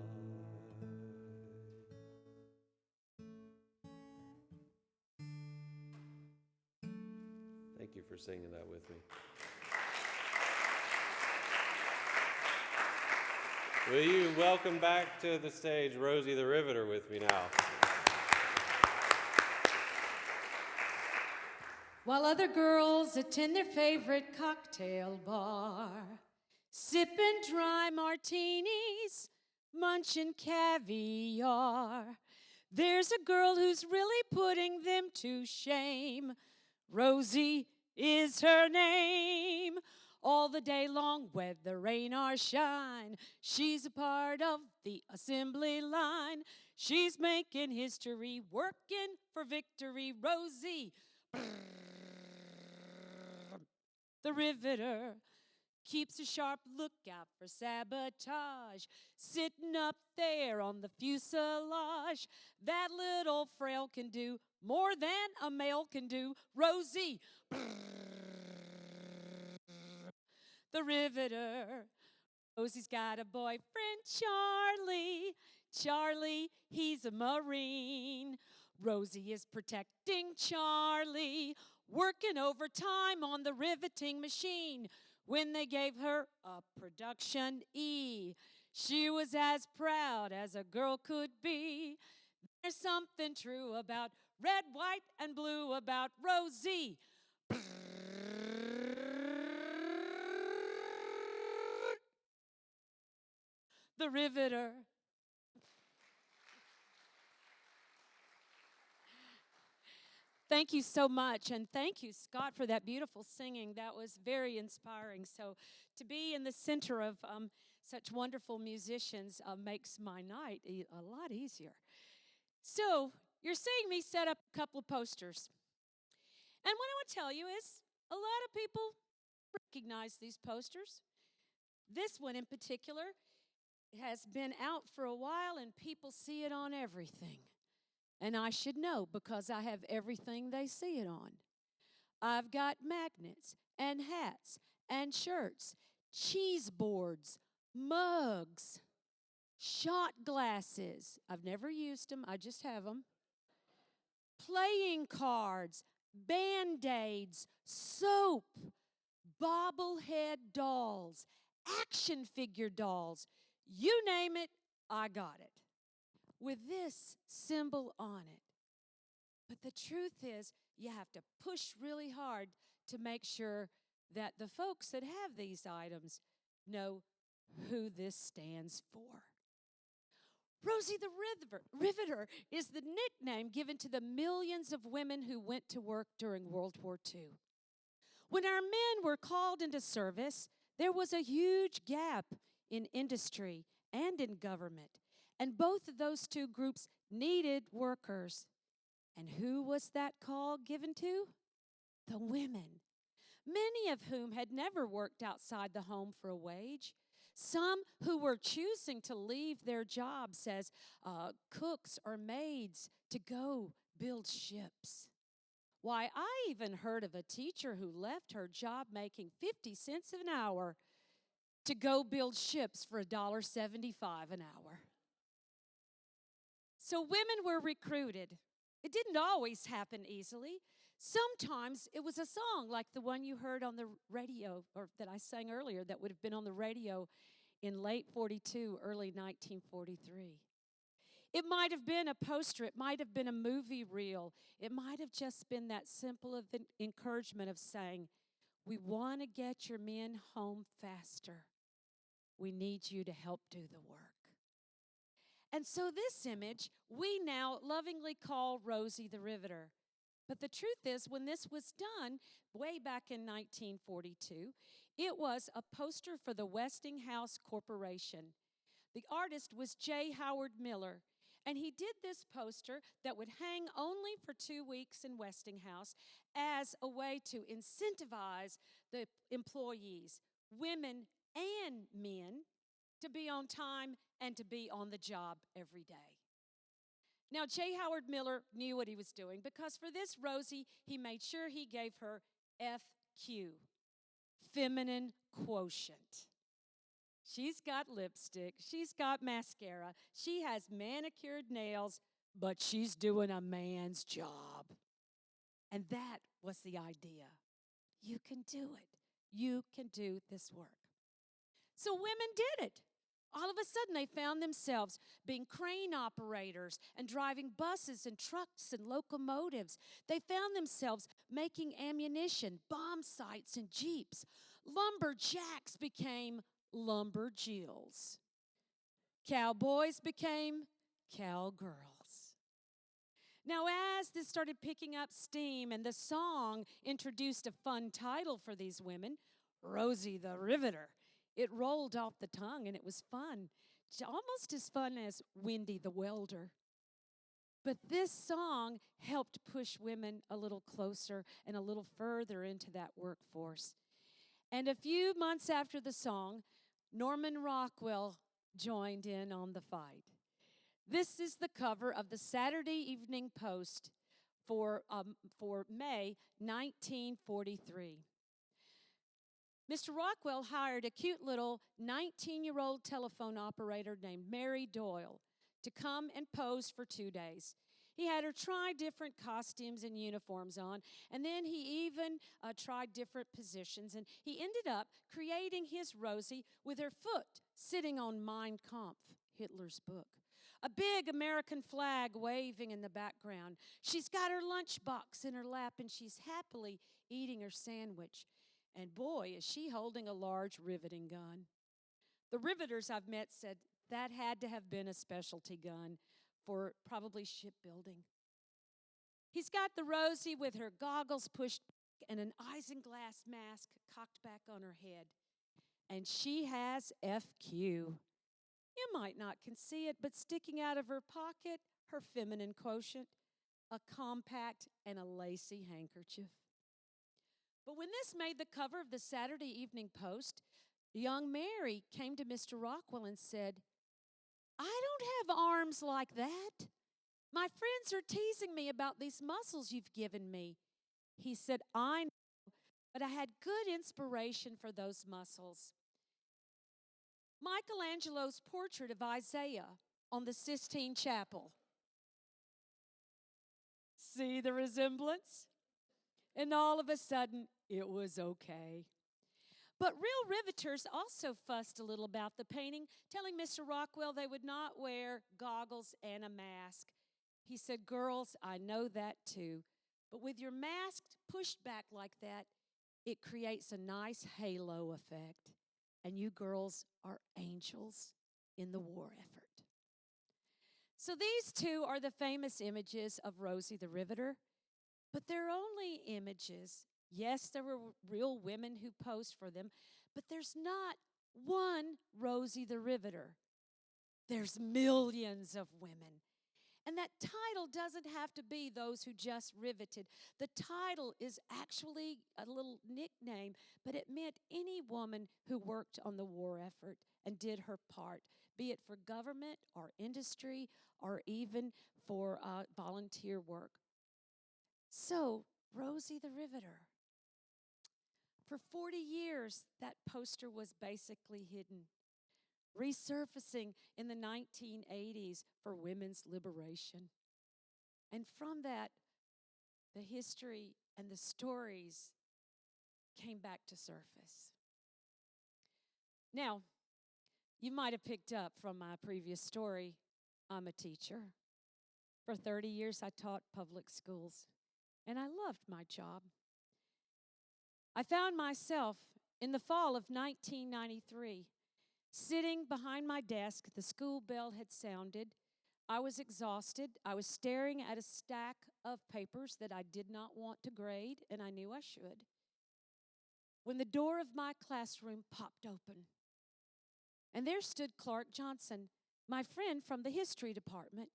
Thank you for singing that with me. Will you welcome back to the stage Rosie the Riveter with me now? While other girls attend their favorite cocktail bar, sipping dry martinis, munching caviar, there's a girl who's really putting them to shame. Rosie is her name. All the day long, whether rain or shine, she's a part of the assembly line. She's making history, working for victory. Rosie, the Riveter, keeps a sharp lookout for sabotage, sitting up there on the fuselage. That little frail can do more than a male can do. Rosie, the Riveter. Rosie's got a boyfriend, Charlie. Charlie, he's a Marine. Rosie is protecting Charlie working overtime on the riveting machine. When they gave her a production E, she was as proud as a girl could be. There's something true about red, white, and blue about Rosie. The Riveter. Thank you so much, and thank you, Scott, for that beautiful singing. That was very inspiring. So to be in the center of such wonderful musicians makes my night a lot easier. So you're seeing me set up a couple of posters. And what I want to tell you is a lot of people recognize these posters. This one in particular has been out for a while, and people see it on everything. And I should know because I have everything they see it on. I've got magnets and hats and shirts, cheese boards, mugs, shot glasses. I've never used them, I just have them. Playing cards, Band-Aids, soap, bobblehead dolls, action figure dolls. You name it, I got it. With this symbol on it. But the truth is, you have to push really hard to make sure that the folks that have these items know who this stands for. Rosie the Riveter is the nickname given to the millions of women who went to work during World War II. When our men were called into service, there was a huge gap in industry and in government. And both of those two groups needed workers. And who was that call given to? The women, many of whom had never worked outside the home for a wage. Some who were choosing to leave their jobs as cooks or maids to go build ships. Why, I even heard of a teacher who left her job making 50 cents an hour to go build ships for $1.75 an hour. So women were recruited. It didn't always happen easily. Sometimes it was a song like the one you heard on the radio, or that I sang earlier, that would have been on the radio in late 42, early 1943. It might have been a poster. It might have been a movie reel. It might have just been that simple of an encouragement of saying, we want to get your men home faster. We need you to help do the work. And so this image, we now lovingly call Rosie the Riveter. But the truth is, when this was done, way back in 1942, it was a poster for the Westinghouse Corporation. The artist was J. Howard Miller, and he did this poster that would hang only for 2 weeks in Westinghouse as a way to incentivize the employees, women and men, to be on time and to be on the job every day. Now, J. Howard Miller knew what he was doing because for this Rosie, he made sure he gave her FQ, feminine quotient. She's got lipstick, she's got mascara, she has manicured nails, but she's doing a man's job. And that was the idea. You can do it. You can do this work. So women did it. All of a sudden, they found themselves being crane operators and driving buses and trucks and locomotives. They found themselves making ammunition, bomb sites, and jeeps. Lumberjacks became lumberjills. Cowboys became cowgirls. Now, as this started picking up steam and the song introduced a fun title for these women, Rosie the Riveter, it rolled off the tongue and it was fun, almost as fun as Wendy the Welder. But this song helped push women a little closer and a little further into that workforce. And a few months after the song, Norman Rockwell joined in on the fight. This is the cover of the Saturday Evening Post for May 1943. Mr. Rockwell hired a cute little 19-year-old telephone operator named Mary Doyle to come and pose for 2 days. He had her try different costumes and uniforms on, and then he even tried different positions, and he ended up creating his Rosie with her foot sitting on Mein Kampf, Hitler's book. A big American flag waving in the background. She's got her lunchbox in her lap, and she's happily eating her sandwich. And boy, is she holding a large riveting gun. The riveters I've met said that had to have been a specialty gun for probably shipbuilding. He's got the Rosie with her goggles pushed back and an isinglass mask cocked back on her head. And she has FQ. You might not can see it, but sticking out of her pocket, her feminine quotient, a compact and a lacy handkerchief. But when this made the cover of the Saturday Evening Post, young Mary came to Mr. Rockwell and said, "I don't have arms like that. My friends are teasing me about these muscles you've given me." He said, "I know, but I had good inspiration for those muscles." Michelangelo's portrait of Isaiah on the Sistine Chapel. See the resemblance? And all of a sudden, it was okay. But real riveters also fussed a little about the painting, telling Mr. Rockwell they would not wear goggles and a mask. He said, "Girls, I know that too. But with your mask pushed back like that, it creates a nice halo effect. And you girls are angels in the war effort." So these two are the famous images of Rosie the Riveter, but they're only images. Yes, there were real women who posed for them, but there's not one Rosie the Riveter. There's millions of women. And that title doesn't have to be those who just riveted. The title is actually a little nickname, but it meant any woman who worked on the war effort and did her part, be it for government or industry or even for volunteer work. So, Rosie the Riveter. For 40 years, that poster was basically hidden, resurfacing in the 1980s for women's liberation. And from that, the history and the stories came back to surface. Now, you might have picked up from my previous story, I'm a teacher. For 30 years, I taught public schools, and I loved my job. I found myself in the fall of 1993 sitting behind my desk. The school bell had sounded. I was exhausted. I was staring at a stack of papers that I did not want to grade, and I knew I should, when the door of my classroom popped open. And there stood Clark Johnson, my friend from the history department.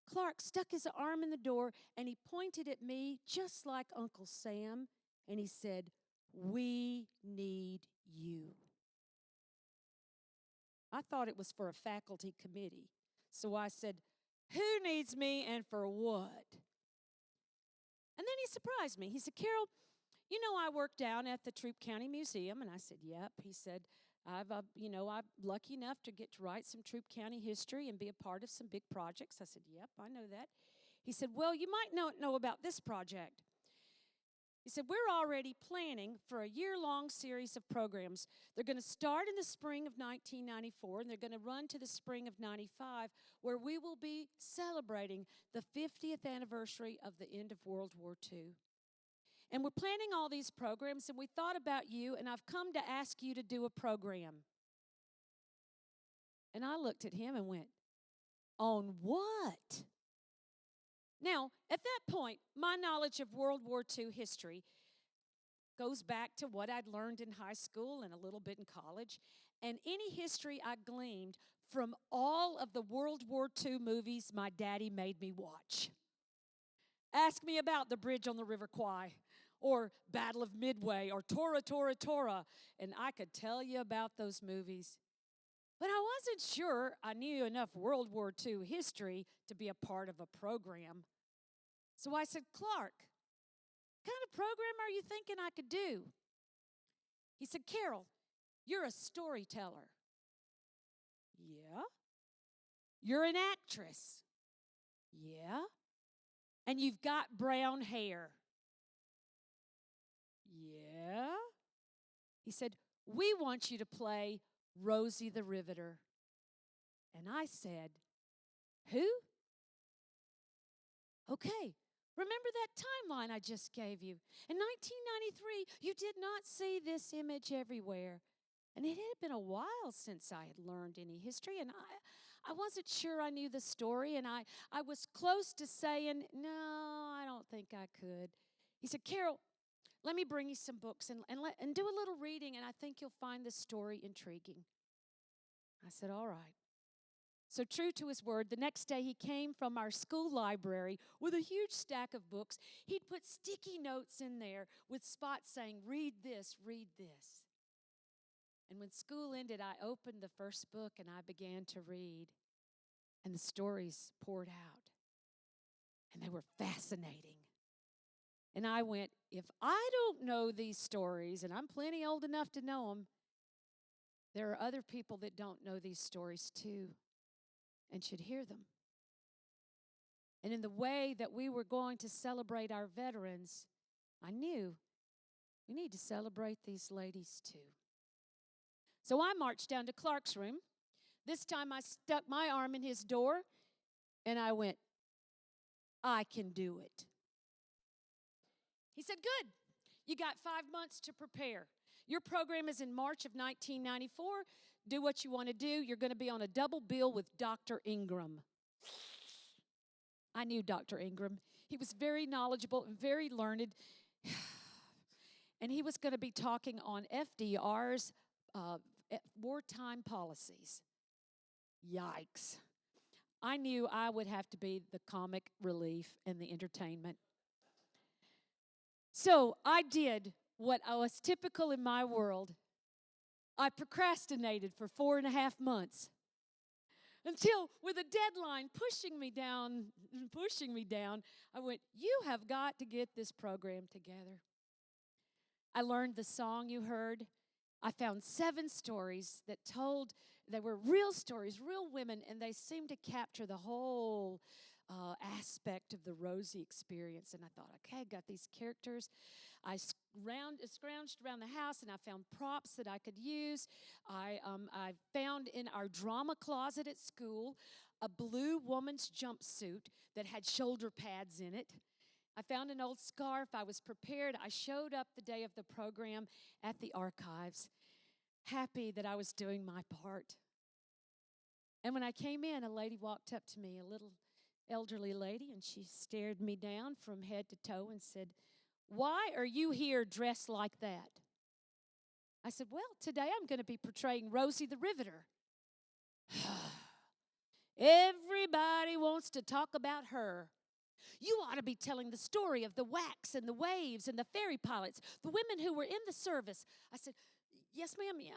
Clark stuck his arm in the door, and he pointed at me just like Uncle Sam, and he said, "We need you." I thought it was for a faculty committee. So I said, "Who needs me and for what?" And then he surprised me. He said, "Carol, you know I work down at the Troup County Museum." And I said, "Yep." He said, I'm lucky enough to get to write some Troup County history and be a part of some big projects." I said, "Yep, I know that." He said, "Well, you might not know about this project." He said, "We're already planning for a year-long series of programs. They're going to start in the spring of 1994, and they're going to run to the spring of 95, where we will be celebrating the 50th anniversary of the end of World War II. And we're planning all these programs, and we thought about you, and I've come to ask you to do a program." And I looked at him and went, "On what?" Now, at that point, my knowledge of World War II history goes back to what I'd learned in high school and a little bit in college, and any history I gleaned from all of the World War II movies my daddy made me watch. Ask me about the bridge on the River Kwai, or Battle of Midway, or Tora, Tora, Tora, and I could tell you about those movies. But I wasn't sure I knew enough World War II history to be a part of a program. So I said, "Clark, what kind of program are you thinking I could do?" He said, "Carol, you're a storyteller." "Yeah." "You're an actress." Yeah. And you've got brown hair. Yeah. He said, we want you to play Rosie the Riveter. And I said, who? Okay. Remember that timeline I just gave you? In 1993, you did not see this image everywhere. And it had been a while since I had learned any history, and I wasn't sure I knew the story, and I was close to saying, no, I don't think I could. He said, Carol, let me bring you some books and do a little reading, and I think you'll find this story intriguing. I said, all right. So, true to his word, the next day he came from our school library with a huge stack of books. He'd put sticky notes in there with spots saying, read this, read this. And when school ended, I opened the first book and I began to read. And the stories poured out. And they were fascinating. And I went, if I don't know these stories, and I'm plenty old enough to know them, there are other people that don't know these stories too and should hear them. And in the way that we were going to celebrate our veterans, I knew we need to celebrate these ladies too. So I marched down to Clark's room. This time I stuck my arm in his door and I went, I can do it. He said, good. You got 5 months to prepare. Your program is in March of 1994. Do what you want to do. You're going to be on a double bill with Dr. Ingram. I knew Dr. Ingram. He was very knowledgeable and very learned. And he was going to be talking on FDR's wartime policies. Yikes. I knew I would have to be the comic relief and the entertainment. So I did what was typical in my world. I procrastinated for 4.5 months until, with a deadline pushing me down, I went, you have got to get this program together. I learned the song you heard. I found 7 stories that they were real stories, real women, and they seemed to capture the whole aspect of the Rosie experience. And I thought, okay, I got these characters. I scrounged around the house, and I found props that I could use. I found in our drama closet at school a blue woman's jumpsuit that had shoulder pads in it. I found an old scarf. I was prepared. I showed up the day of the program at the archives, happy that I was doing my part. And when I came in, a lady walked up to me, a little elderly lady, and she stared me down from head to toe and said, why are you here dressed like that? I said, well, today I'm going to be portraying Rosie the Riveter. Everybody wants to talk about her. You ought to be telling the story of the wax and the waves and the ferry pilots, the women who were in the service. I said, yes, ma'am, yeah,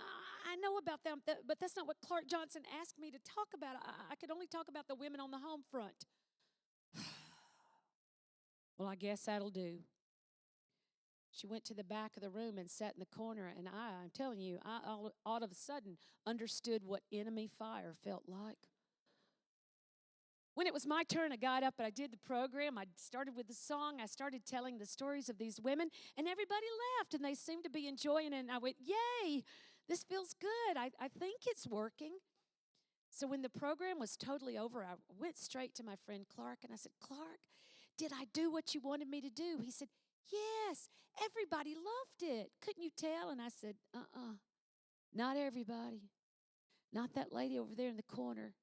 I know about them, but that's not what Clark Johnson asked me to talk about. I could only talk about the women on the home front. Well, I guess that'll do. She went to the back of the room and sat in the corner, and I'm telling you, I all of a sudden understood what enemy fire felt like. When it was my turn, I got up and I did the program. I started with the song. I started telling the stories of these women, and everybody laughed, and they seemed to be enjoying it. And I went, yay, this feels good. I think it's working. So when the program was totally over, I went straight to my friend Clark, and I said, Clark, did I do what you wanted me to do? He said, yes, everybody loved it. Couldn't you tell? And I said, not everybody. Not that lady over there in the corner.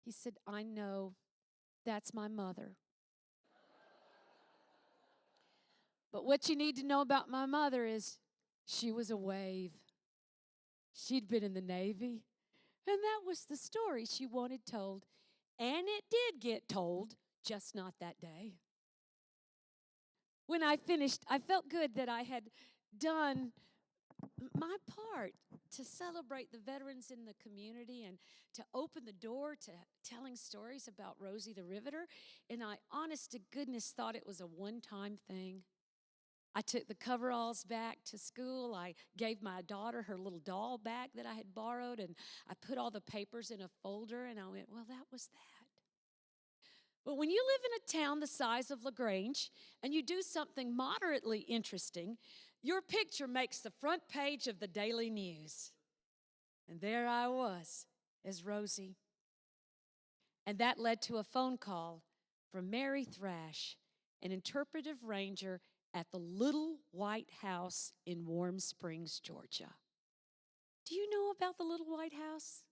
He said, I know. That's my mother. But what you need to know about my mother is she was a wave. She'd been in the Navy. And that was the story she wanted told. And it did get told, just not that day. When I finished, I felt good that I had done my part to celebrate the veterans in the community and to open the door to telling stories about Rosie the Riveter. And I, honest to goodness, thought it was a one-time thing. I took the coveralls back to school. I gave my daughter her little doll bag that I had borrowed, and I put all the papers in a folder, and I went, well, that was that. But when you live in a town the size of LaGrange and you do something moderately interesting, your picture makes the front page of the daily news. And there I was as Rosie. And that led to a phone call from Mary Thrash, an interpretive ranger at the Little White House in Warm Springs, Georgia. Do you know about the Little White House?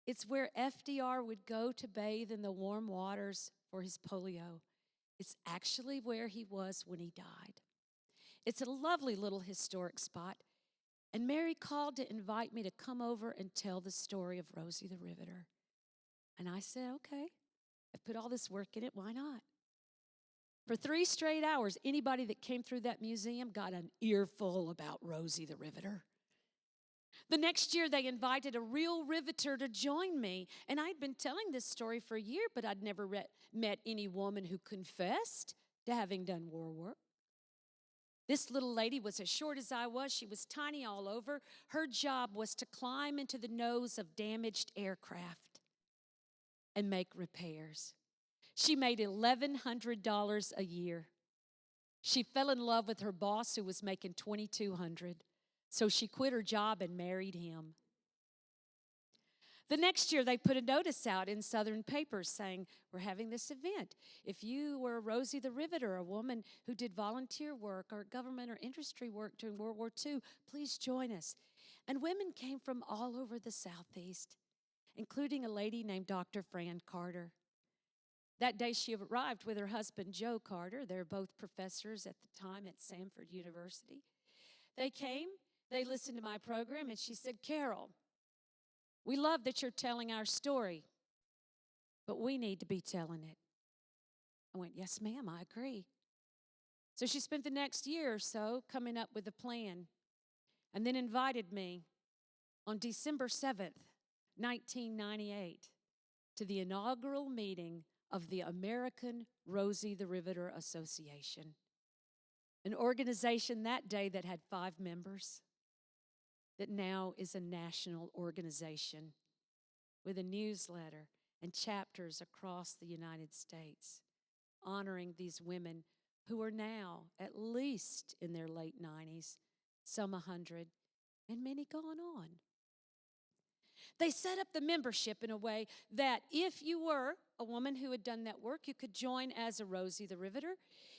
It's where FDR would go to bathe in the warm waters for his polio. It's actually where he was when he died. It's a lovely little historic spot. And Mary called to invite me to come over and tell the story of Rosie the Riveter. And I said, okay, I put all this work in it, why not? For 3 straight hours, anybody that came through that museum got an earful about Rosie the Riveter. The next year, they invited a real riveter to join me. And I'd been telling this story for a year, but I'd never met any woman who confessed to having done war work. This little lady was as short as I was. She was tiny all over. Her job was to climb into the nose of damaged aircraft and make repairs. She made $1,100 a year. She fell in love with her boss, who was making $2,200. So she quit her job and married him. The next year, they put a notice out in Southern papers saying, we're having this event. If you were Rosie the Riveter, a woman who did volunteer work or government or industry work during World War II, please join us. And women came from all over the Southeast, including a lady named Dr. Fran Carter. That day, she arrived with her husband, Joe Carter. They're both professors at the time at Samford University. They came, they listened to my program, and she said, Carol, we love that you're telling our story, but we need to be telling it. I went, yes, ma'am, I agree. So she spent the next year or so coming up with a plan, and then invited me on December 7th, 1998, to the inaugural meeting of the American Rosie the Riveter Association, an organization that day that had 5 members, that now is a national organization with a newsletter and chapters across the United States, honoring these women who are now at least in their late 90s, some 100, and many gone on. They set up the membership in a way that if you were a woman who had done that work, you could join as a Rosie the Riveter.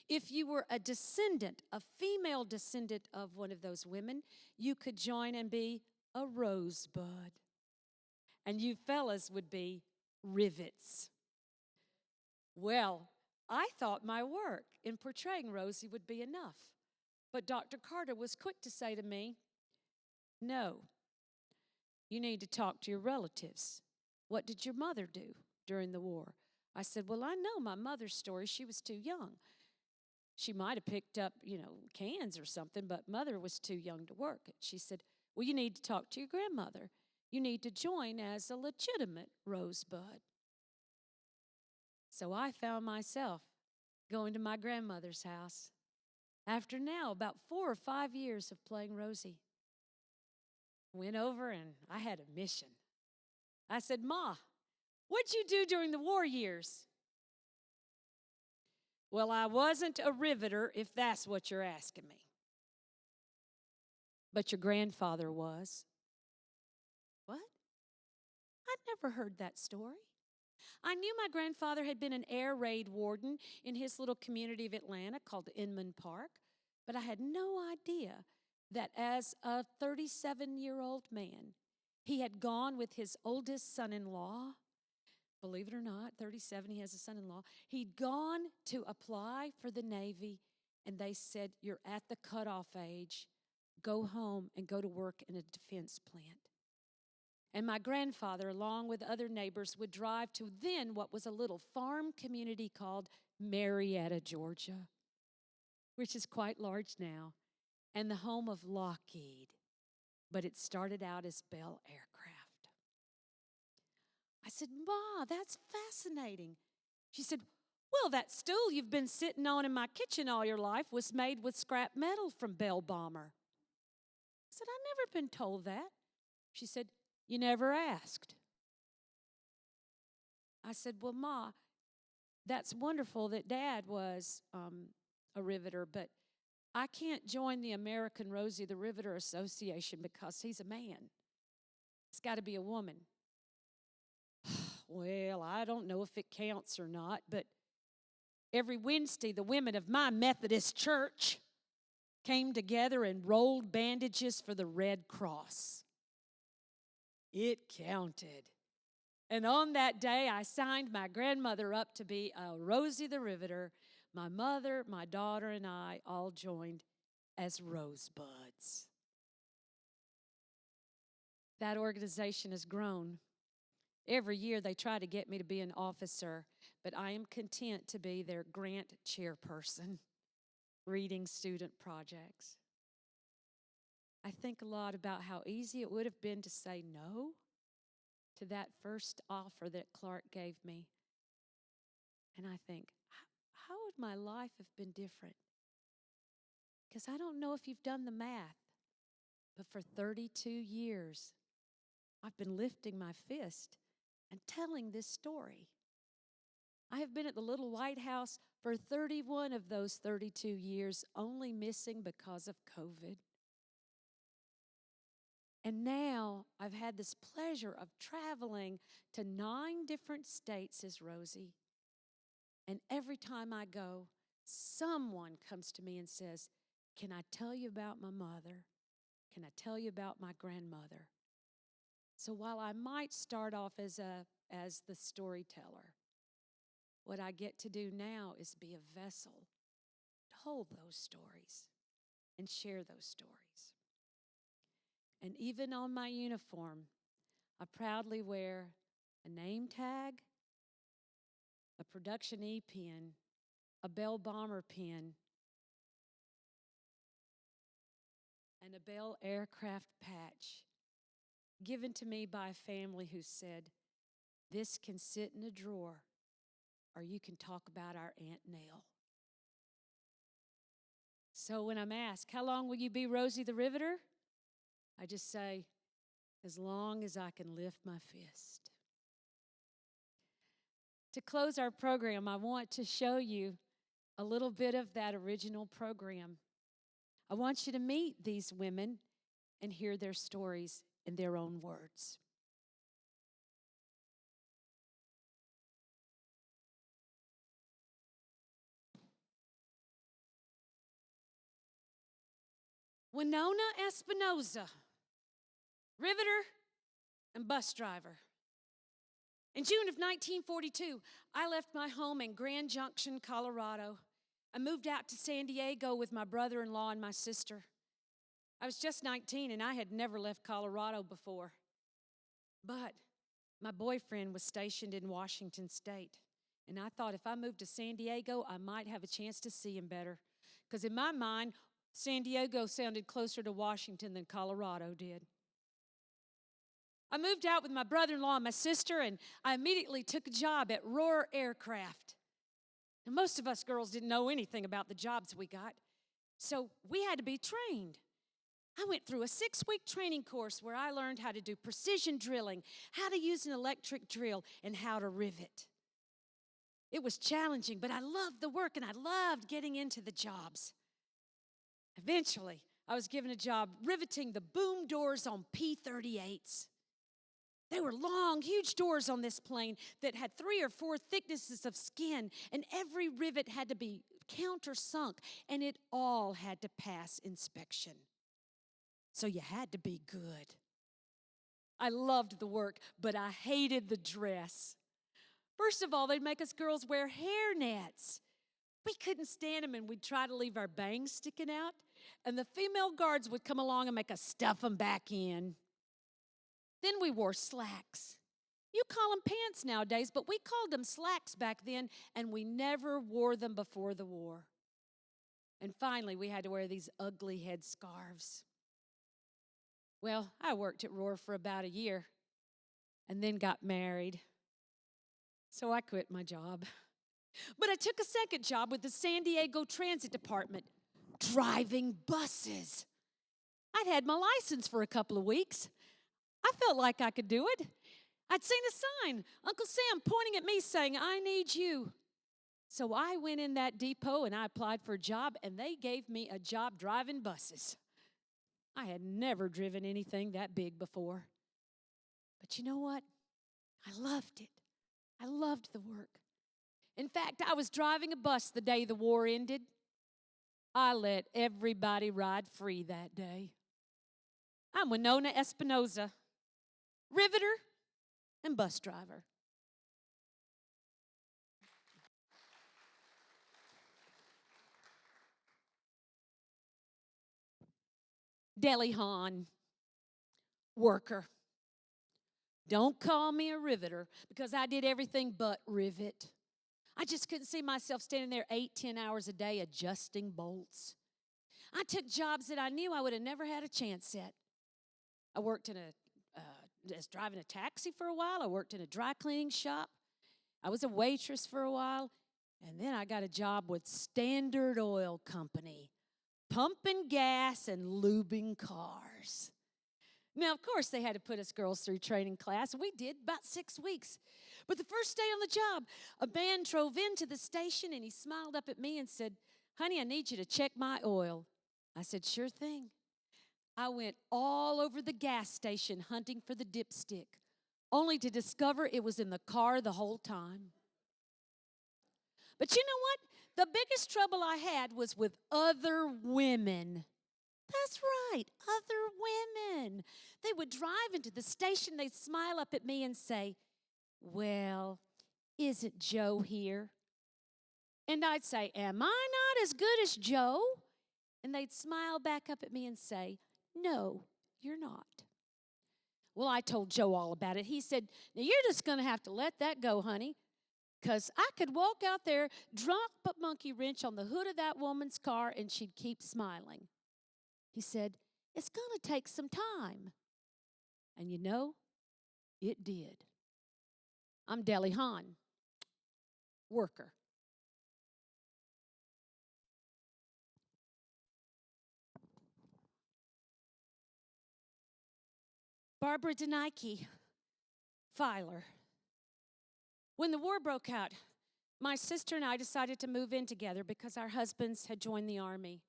If you were a descendant, a female descendant of one of those women, you could join and be a rosebud. And you fellas would be rivets. Well, I thought my work in portraying Rosie would be enough. But Dr. Carter was quick to say to me, no, you need to talk to your relatives. What did your mother do during the war? I said, well, I know my mother's story. She was too young. She might have picked up, cans or something, but mother was too young to work. She said, well, you need to talk to your grandmother. You need to join as a legitimate rosebud. So I found myself going to my grandmother's house after now about 4 or 5 years of playing Rosie. Went over and I had a mission. I said, Ma, what'd you do during the war years? Well, I wasn't a riveter, if that's what you're asking me. But your grandfather was. What? I'd never heard that story. I knew my grandfather had been an air raid warden in his little community of Atlanta called Inman Park, but I had no idea that as a 37-year-old man, he had gone with his oldest son-in-law. Believe it or not, 37, he has a son-in-law. He'd gone to apply for the Navy, and they said, you're at the cutoff age. Go home and go to work in a defense plant. And my grandfather, along with other neighbors, would drive to then what was a little farm community called Marietta, Georgia, which is quite large now, and the home of Lockheed, but it started out as Bell Aircraft. I said, Ma, that's fascinating. She said, well, that stool you've been sitting on in my kitchen all your life was made with scrap metal from Bell Bomber. I said, I've never been told that. She said, you never asked. I said, well, Ma, that's wonderful that Dad was a riveter, but I can't join the American Rosie the Riveter Association because he's a man. It's got to be a woman. Well, I don't know if it counts or not, but every Wednesday, the women of my Methodist church came together and rolled bandages for the Red Cross. It counted. And on that day, I signed my grandmother up to be a Rosie the Riveter. My mother, my daughter, and I all joined as Rosebuds. That organization has grown. Every year they try to get me to be an officer, but I am content to be their grant chairperson, reading student projects. I think a lot about how easy it would have been to say no to that first offer that Clark gave me. And I think, how would my life have been different? Because I don't know if you've done the math, but for 32 years, I've been lifting my fist and telling this story. I have been at the little White House for 31 of those 32 years, only missing because of COVID. And now I've had this pleasure of traveling to 9 different states as Rosie. And every time I go, someone comes to me and says, "Can I tell you about my mother? Can I tell you about my grandmother?" So while I might start off as the storyteller, what I get to do now is be a vessel to hold those stories and share those stories. And even on my uniform, I proudly wear a name tag, a production E pin, a Bell Bomber pin, and a Bell aircraft patch given to me by a family who said, "This can sit in a drawer, or you can talk about our Aunt Nell." So when I'm asked, "How long will you be Rosie the Riveter?" I just say, "As long as I can lift my fist." To close our program, I want to show you a little bit of that original program. I want you to meet these women and hear their stories in their own words. Winona Espinoza, riveter and bus driver. In June of 1942, I left my home in Grand Junction, Colorado. I moved out to San Diego with my brother-in-law and my sister. I was just 19 and I had never left Colorado before. But my boyfriend was stationed in Washington State. And I thought if I moved to San Diego, I might have a chance to see him better. Because in my mind, San Diego sounded closer to Washington than Colorado did. I moved out with my brother-in-law and my sister, and I immediately took a job at Roar Aircraft. And most of us girls didn't know anything about the jobs we got, so we had to be trained. I went through a 6-week training course where I learned how to do precision drilling, how to use an electric drill, and how to rivet. It was challenging, but I loved the work, and I loved getting into the jobs. Eventually, I was given a job riveting the boom doors on P-38s. They were long, huge doors on this plane that had 3 or 4 thicknesses of skin, and every rivet had to be countersunk, and it all had to pass inspection. So you had to be good. I loved the work, but I hated the dress. First of all, they'd make us girls wear hair nets. We couldn't stand them, and we'd try to leave our bangs sticking out, and the female guards would come along and make us stuff them back in. Then we wore slacks. You call them pants nowadays, but we called them slacks back then, and we never wore them before the war. And finally, we had to wear these ugly headscarves. Well, I worked at Roar for about a year and then got married. So I quit my job. But I took a second job with the San Diego Transit Department, driving buses. I'd had my license for a couple of weeks. I felt like I could do it. I'd seen a sign, Uncle Sam pointing at me saying, "I need you." So I went in that depot and I applied for a job, and they gave me a job driving buses. I had never driven anything that big before. But you know what? I loved it. I loved the work. In fact, I was driving a bus the day the war ended. I let everybody ride free that day. I'm Winona Espinoza, riveter and bus driver. Deli Han, worker. Don't call me a riveter because I did everything but rivet. I just couldn't see myself standing there 8-10 hours a day adjusting bolts. I took jobs that I knew I would have never had a chance at. I worked in as driving a taxi for a while. I worked in a dry cleaning shop. I was a waitress for a while. And then I got a job with Standard Oil Company, pumping gas and lubing cars. Now, of course, they had to put us girls through training class. We did about 6 weeks. But the first day on the job, a man drove into the station and he smiled up at me and said, "Honey, I need you to check my oil." I said, "Sure thing." I went all over the gas station hunting for the dipstick, only to discover it was in the car the whole time. But you know what? The biggest trouble I had was with other women. That's right, other women. They would drive into the station, they'd smile up at me and say, "Well, isn't Joe here?" And I'd say, "Am I not as good as Joe?" And they'd smile back up at me and say, "No, you're not." Well, I told Joe all about it. He said, "Now you're just going to have to let that go, honey, because I could walk out there, drop a monkey wrench on the hood of that woman's car, and she'd keep smiling." He said, "It's going to take some time." And you know, it did. I'm Deli Han, worker. Barbara Denike, filer. When the war broke out, my sister and I decided to move in together because our husbands had joined the Army.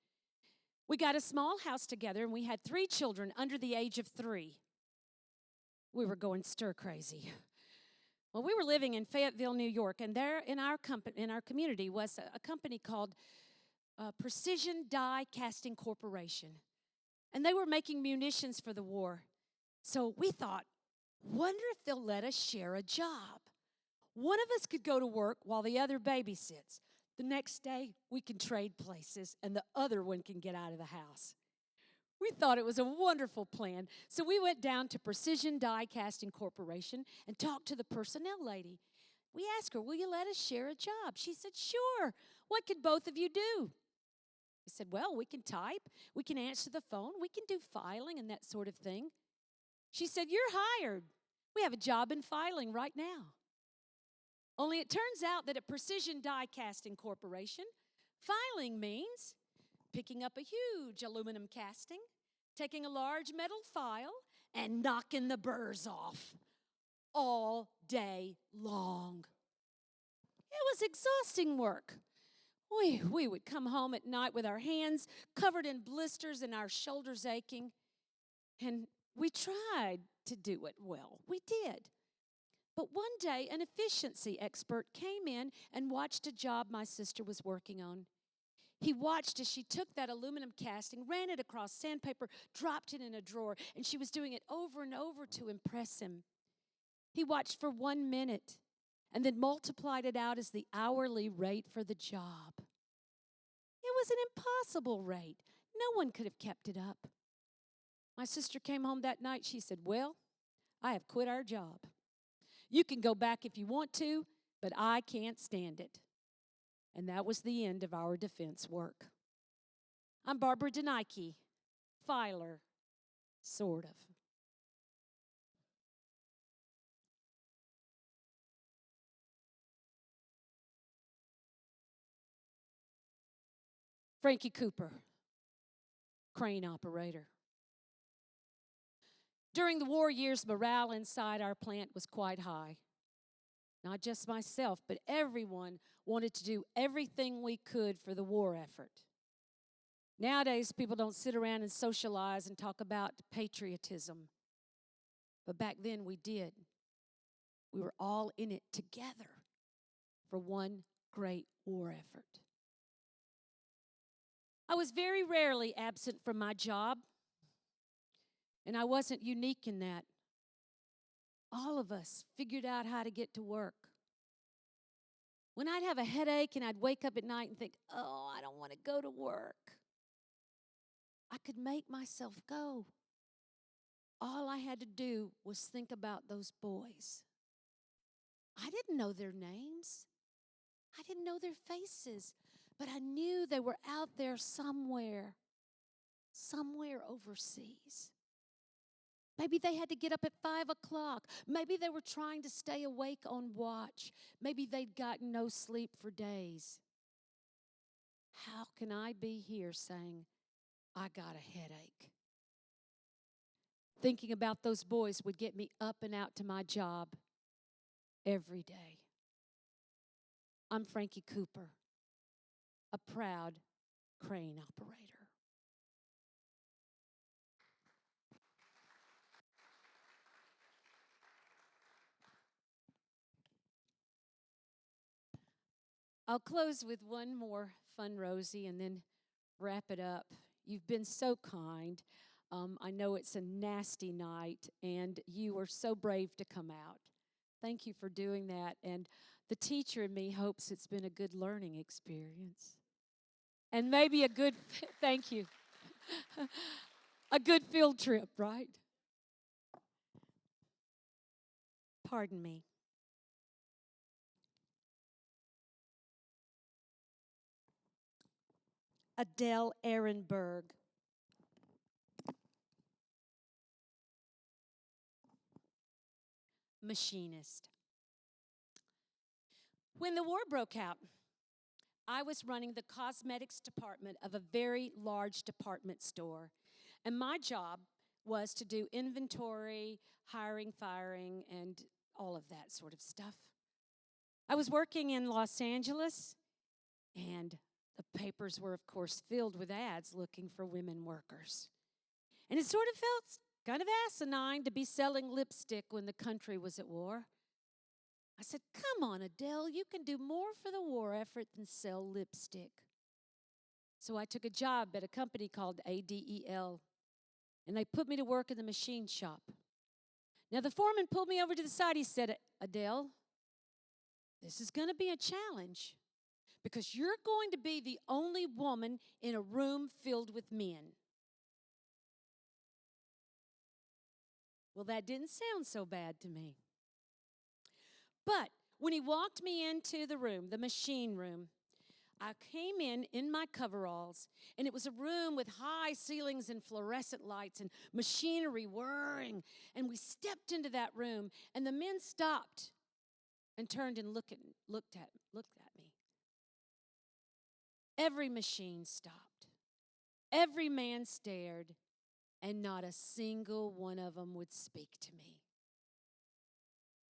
We got a small house together and we had 3 children under the age of 3. We were going stir crazy. Well, we were living in Fayetteville, New York, and there in our community was a company called Precision Die Casting Corporation. And they were making munitions for the war. So we thought, wonder if they'll let us share a job. One of us could go to work while the other babysits. The next day, we can trade places, and the other one can get out of the house. We thought it was a wonderful plan. So we went down to Precision Die Casting Corporation and talked to the personnel lady. We asked her, "Will you let us share a job?" She said, "Sure. What could both of you do?" We said, "Well, we can type, we can answer the phone, we can do filing and that sort of thing." She said, "You're hired. We have a job in filing right now." Only it turns out that at Precision Die Casting Corporation, filing means picking up a huge aluminum casting, taking a large metal file, and knocking the burrs off all day long. It was exhausting work. We would come home at night with our hands covered in blisters and our shoulders aching. And we tried to do it well. We did. But one day, an efficiency expert came in and watched a job my sister was working on. He watched as she took that aluminum casting, ran it across sandpaper, dropped it in a drawer, and she was doing it over and over to impress him. He watched for 1 minute and then multiplied it out as the hourly rate for the job. It was an impossible rate. No one could have kept it up. My sister came home that night. She said, "Well, I have quit our job. You can go back if you want to, but I can't stand it." And that was the end of our defense work. I'm Barbara Denike, filer, sort of. Frankie Cooper, crane operator. During the war years, morale inside our plant was quite high. Not just myself, but everyone wanted to do everything we could for the war effort. Nowadays, people don't sit around and socialize and talk about patriotism. But back then, we did. We were all in it together for one great war effort. I was very rarely absent from my job, and I wasn't unique in that. All of us figured out how to get to work. When I'd have a headache and I'd wake up at night and think, oh, I don't want to go to work, I could make myself go. All I had to do was think about those boys. I didn't know their names. I didn't know their faces, but I knew they were out there somewhere overseas. Maybe they had to get up at 5 o'clock. Maybe they were trying to stay awake on watch. Maybe they'd gotten no sleep for days. How can I be here saying, I got a headache? Thinking about those boys would get me up and out to my job every day. I'm Frankie Cooper, a proud crane operator. I'll close with one more fun, Rosie, and then wrap it up. You've been so kind. I know it's a nasty night, and you were so brave to come out. Thank you for doing that. And the teacher in me hopes it's been a good learning experience. And maybe a good, thank you, a good field trip, right? Pardon me. Adele Ehrenberg. Machinist. When the war broke out, I was running the cosmetics department of a very large department store. And my job was to do inventory, hiring, firing, and all of that sort of stuff. I was working in Los Angeles, and the papers were, of course, filled with ads looking for women workers. And it sort of felt kind of asinine to be selling lipstick when the country was at war. I said, come on, Adele, you can do more for the war effort than sell lipstick. So I took a job at a company called ADEL, and they put me to work in the machine shop. Now, the foreman pulled me over to the side. He said, Adele, this is going to be a challenge because you're going to be the only woman in a room filled with men. Well, that didn't sound so bad to me. But when he walked me into the room, the machine room, I came in my coveralls, and it was a room with high ceilings and fluorescent lights and machinery whirring. And we stepped into that room, and the men stopped and turned and looked at me. Every machine stopped. Every man stared, and not a single one of them would speak to me.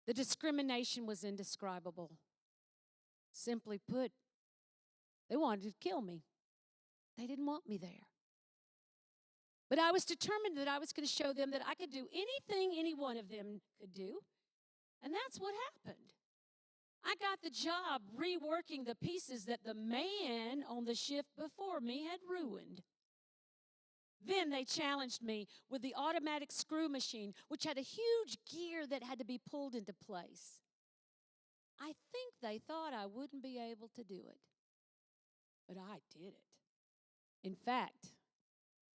The discrimination was indescribable. Simply put, they wanted to kill me. They didn't want me there. But I was determined that I was going to show them that I could do anything any one of them could do. And that's what happened. I got the job reworking the pieces that the man on the shift before me had ruined. Then they challenged me with the automatic screw machine, which had a huge gear that had to be pulled into place. I think they thought I wouldn't be able to do it. But I did it. In fact,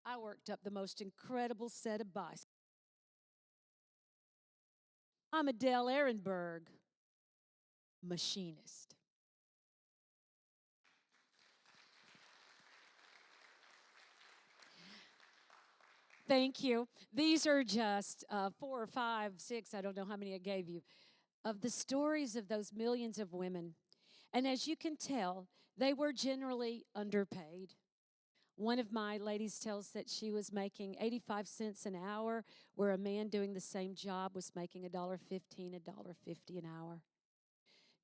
I worked up the most incredible set of biceps. I'm Adele Ehrenberg, machinist. Thank you. These are just 4 or 5, 6, I don't know how many I gave you, of the stories of those millions of women. And as you can tell, they were generally underpaid. One of my ladies tells that she was making 85 cents an hour, where a man doing the same job was making $1.15, $1.50 an hour.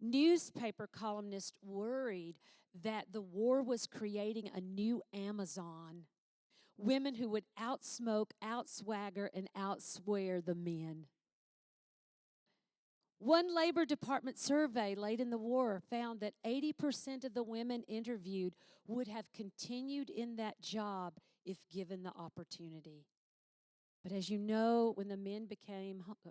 Newspaper columnists worried that the war was creating a new Amazon. Women who would outsmoke, outswagger, and outswear the men. One Labor Department survey late in the war found that 80% of the women interviewed would have continued in that job if given the opportunity. But as you know, when the men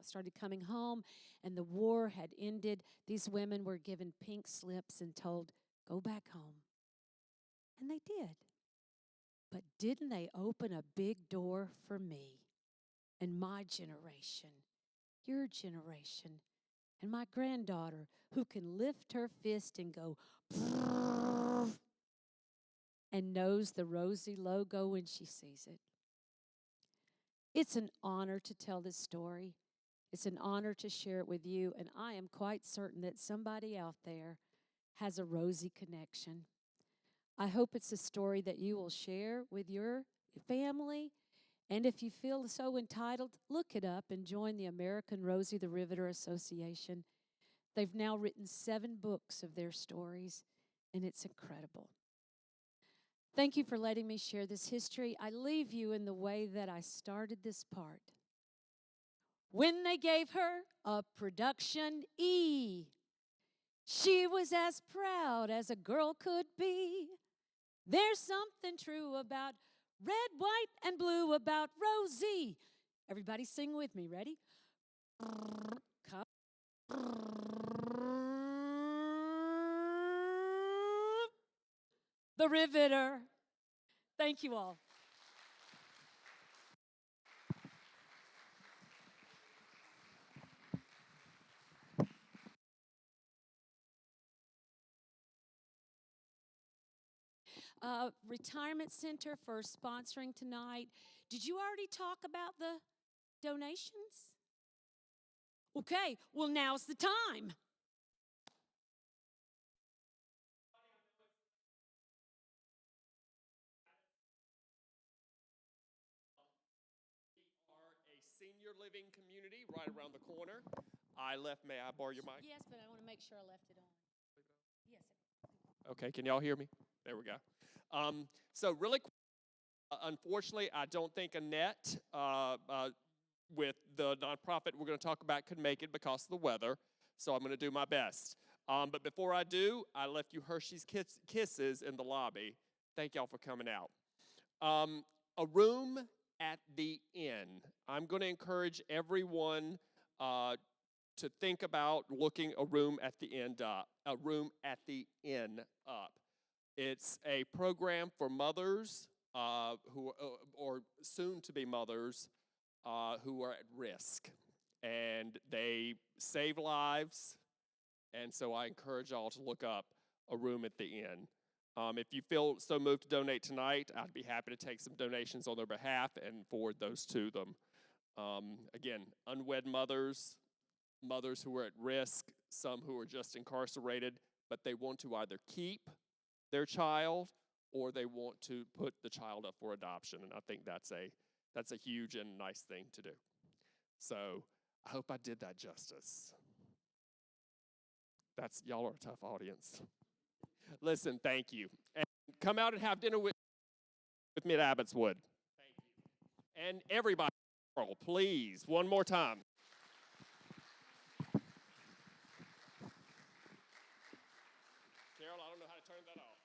started coming home and the war had ended, these women were given pink slips and told, go back home. And they did. But didn't they open a big door for me and my generation, your generation, and my granddaughter who can lift her fist and go and knows the Rosie logo when she sees it? It's an honor to tell this story. It's an honor to share it with you, and I am quite certain that somebody out there has a Rosie connection. I hope it's a story that you will share with your family, and if you feel so entitled, look it up and join the American Rosie the Riveter Association. They've now written 7 books of their stories, and it's incredible. Thank you for letting me share this history. I leave you in the way that I started this part. When they gave her a production E, she was as proud as a girl could be. There's something true about red, white, and blue about Rosie. Everybody sing with me. Ready? Come. The Riveter. Thank you all. Retirement Center for sponsoring tonight. Did you already talk about the donations? Okay, well, now's the time. Are a senior living community right around the corner. May I borrow your mic? Yes, but I want to make sure I left it on. Yes. Okay, can y'all hear me? There we go. So really quick, unfortunately, I don't think Annette with the nonprofit we're going to talk about could make it because of the weather, so I'm going to do my best. But before I do, I left you Hershey's Kisses in the lobby. Thank y'all for coming out. A room at the inn. I'm going to encourage everyone to think about looking a room at the inn up. It's a program for mothers who or soon to be mothers who are at risk, and they save lives. And so I encourage y'all to look up a room at the inn. If you feel so moved to donate tonight, I'd be happy to take some donations on their behalf and forward those to them. Again, unwed mothers, mothers who are at risk, some who are just incarcerated, but they want to either keep their child or they want to put the child up for adoption. And I think that's a huge and nice thing to do. So I hope I did that justice. Y'all are a tough audience. Listen, thank you. And come out and have dinner with me at Abbotswood. Thank you. And everybody, please, one more time. Carol, I don't know how to turn that off.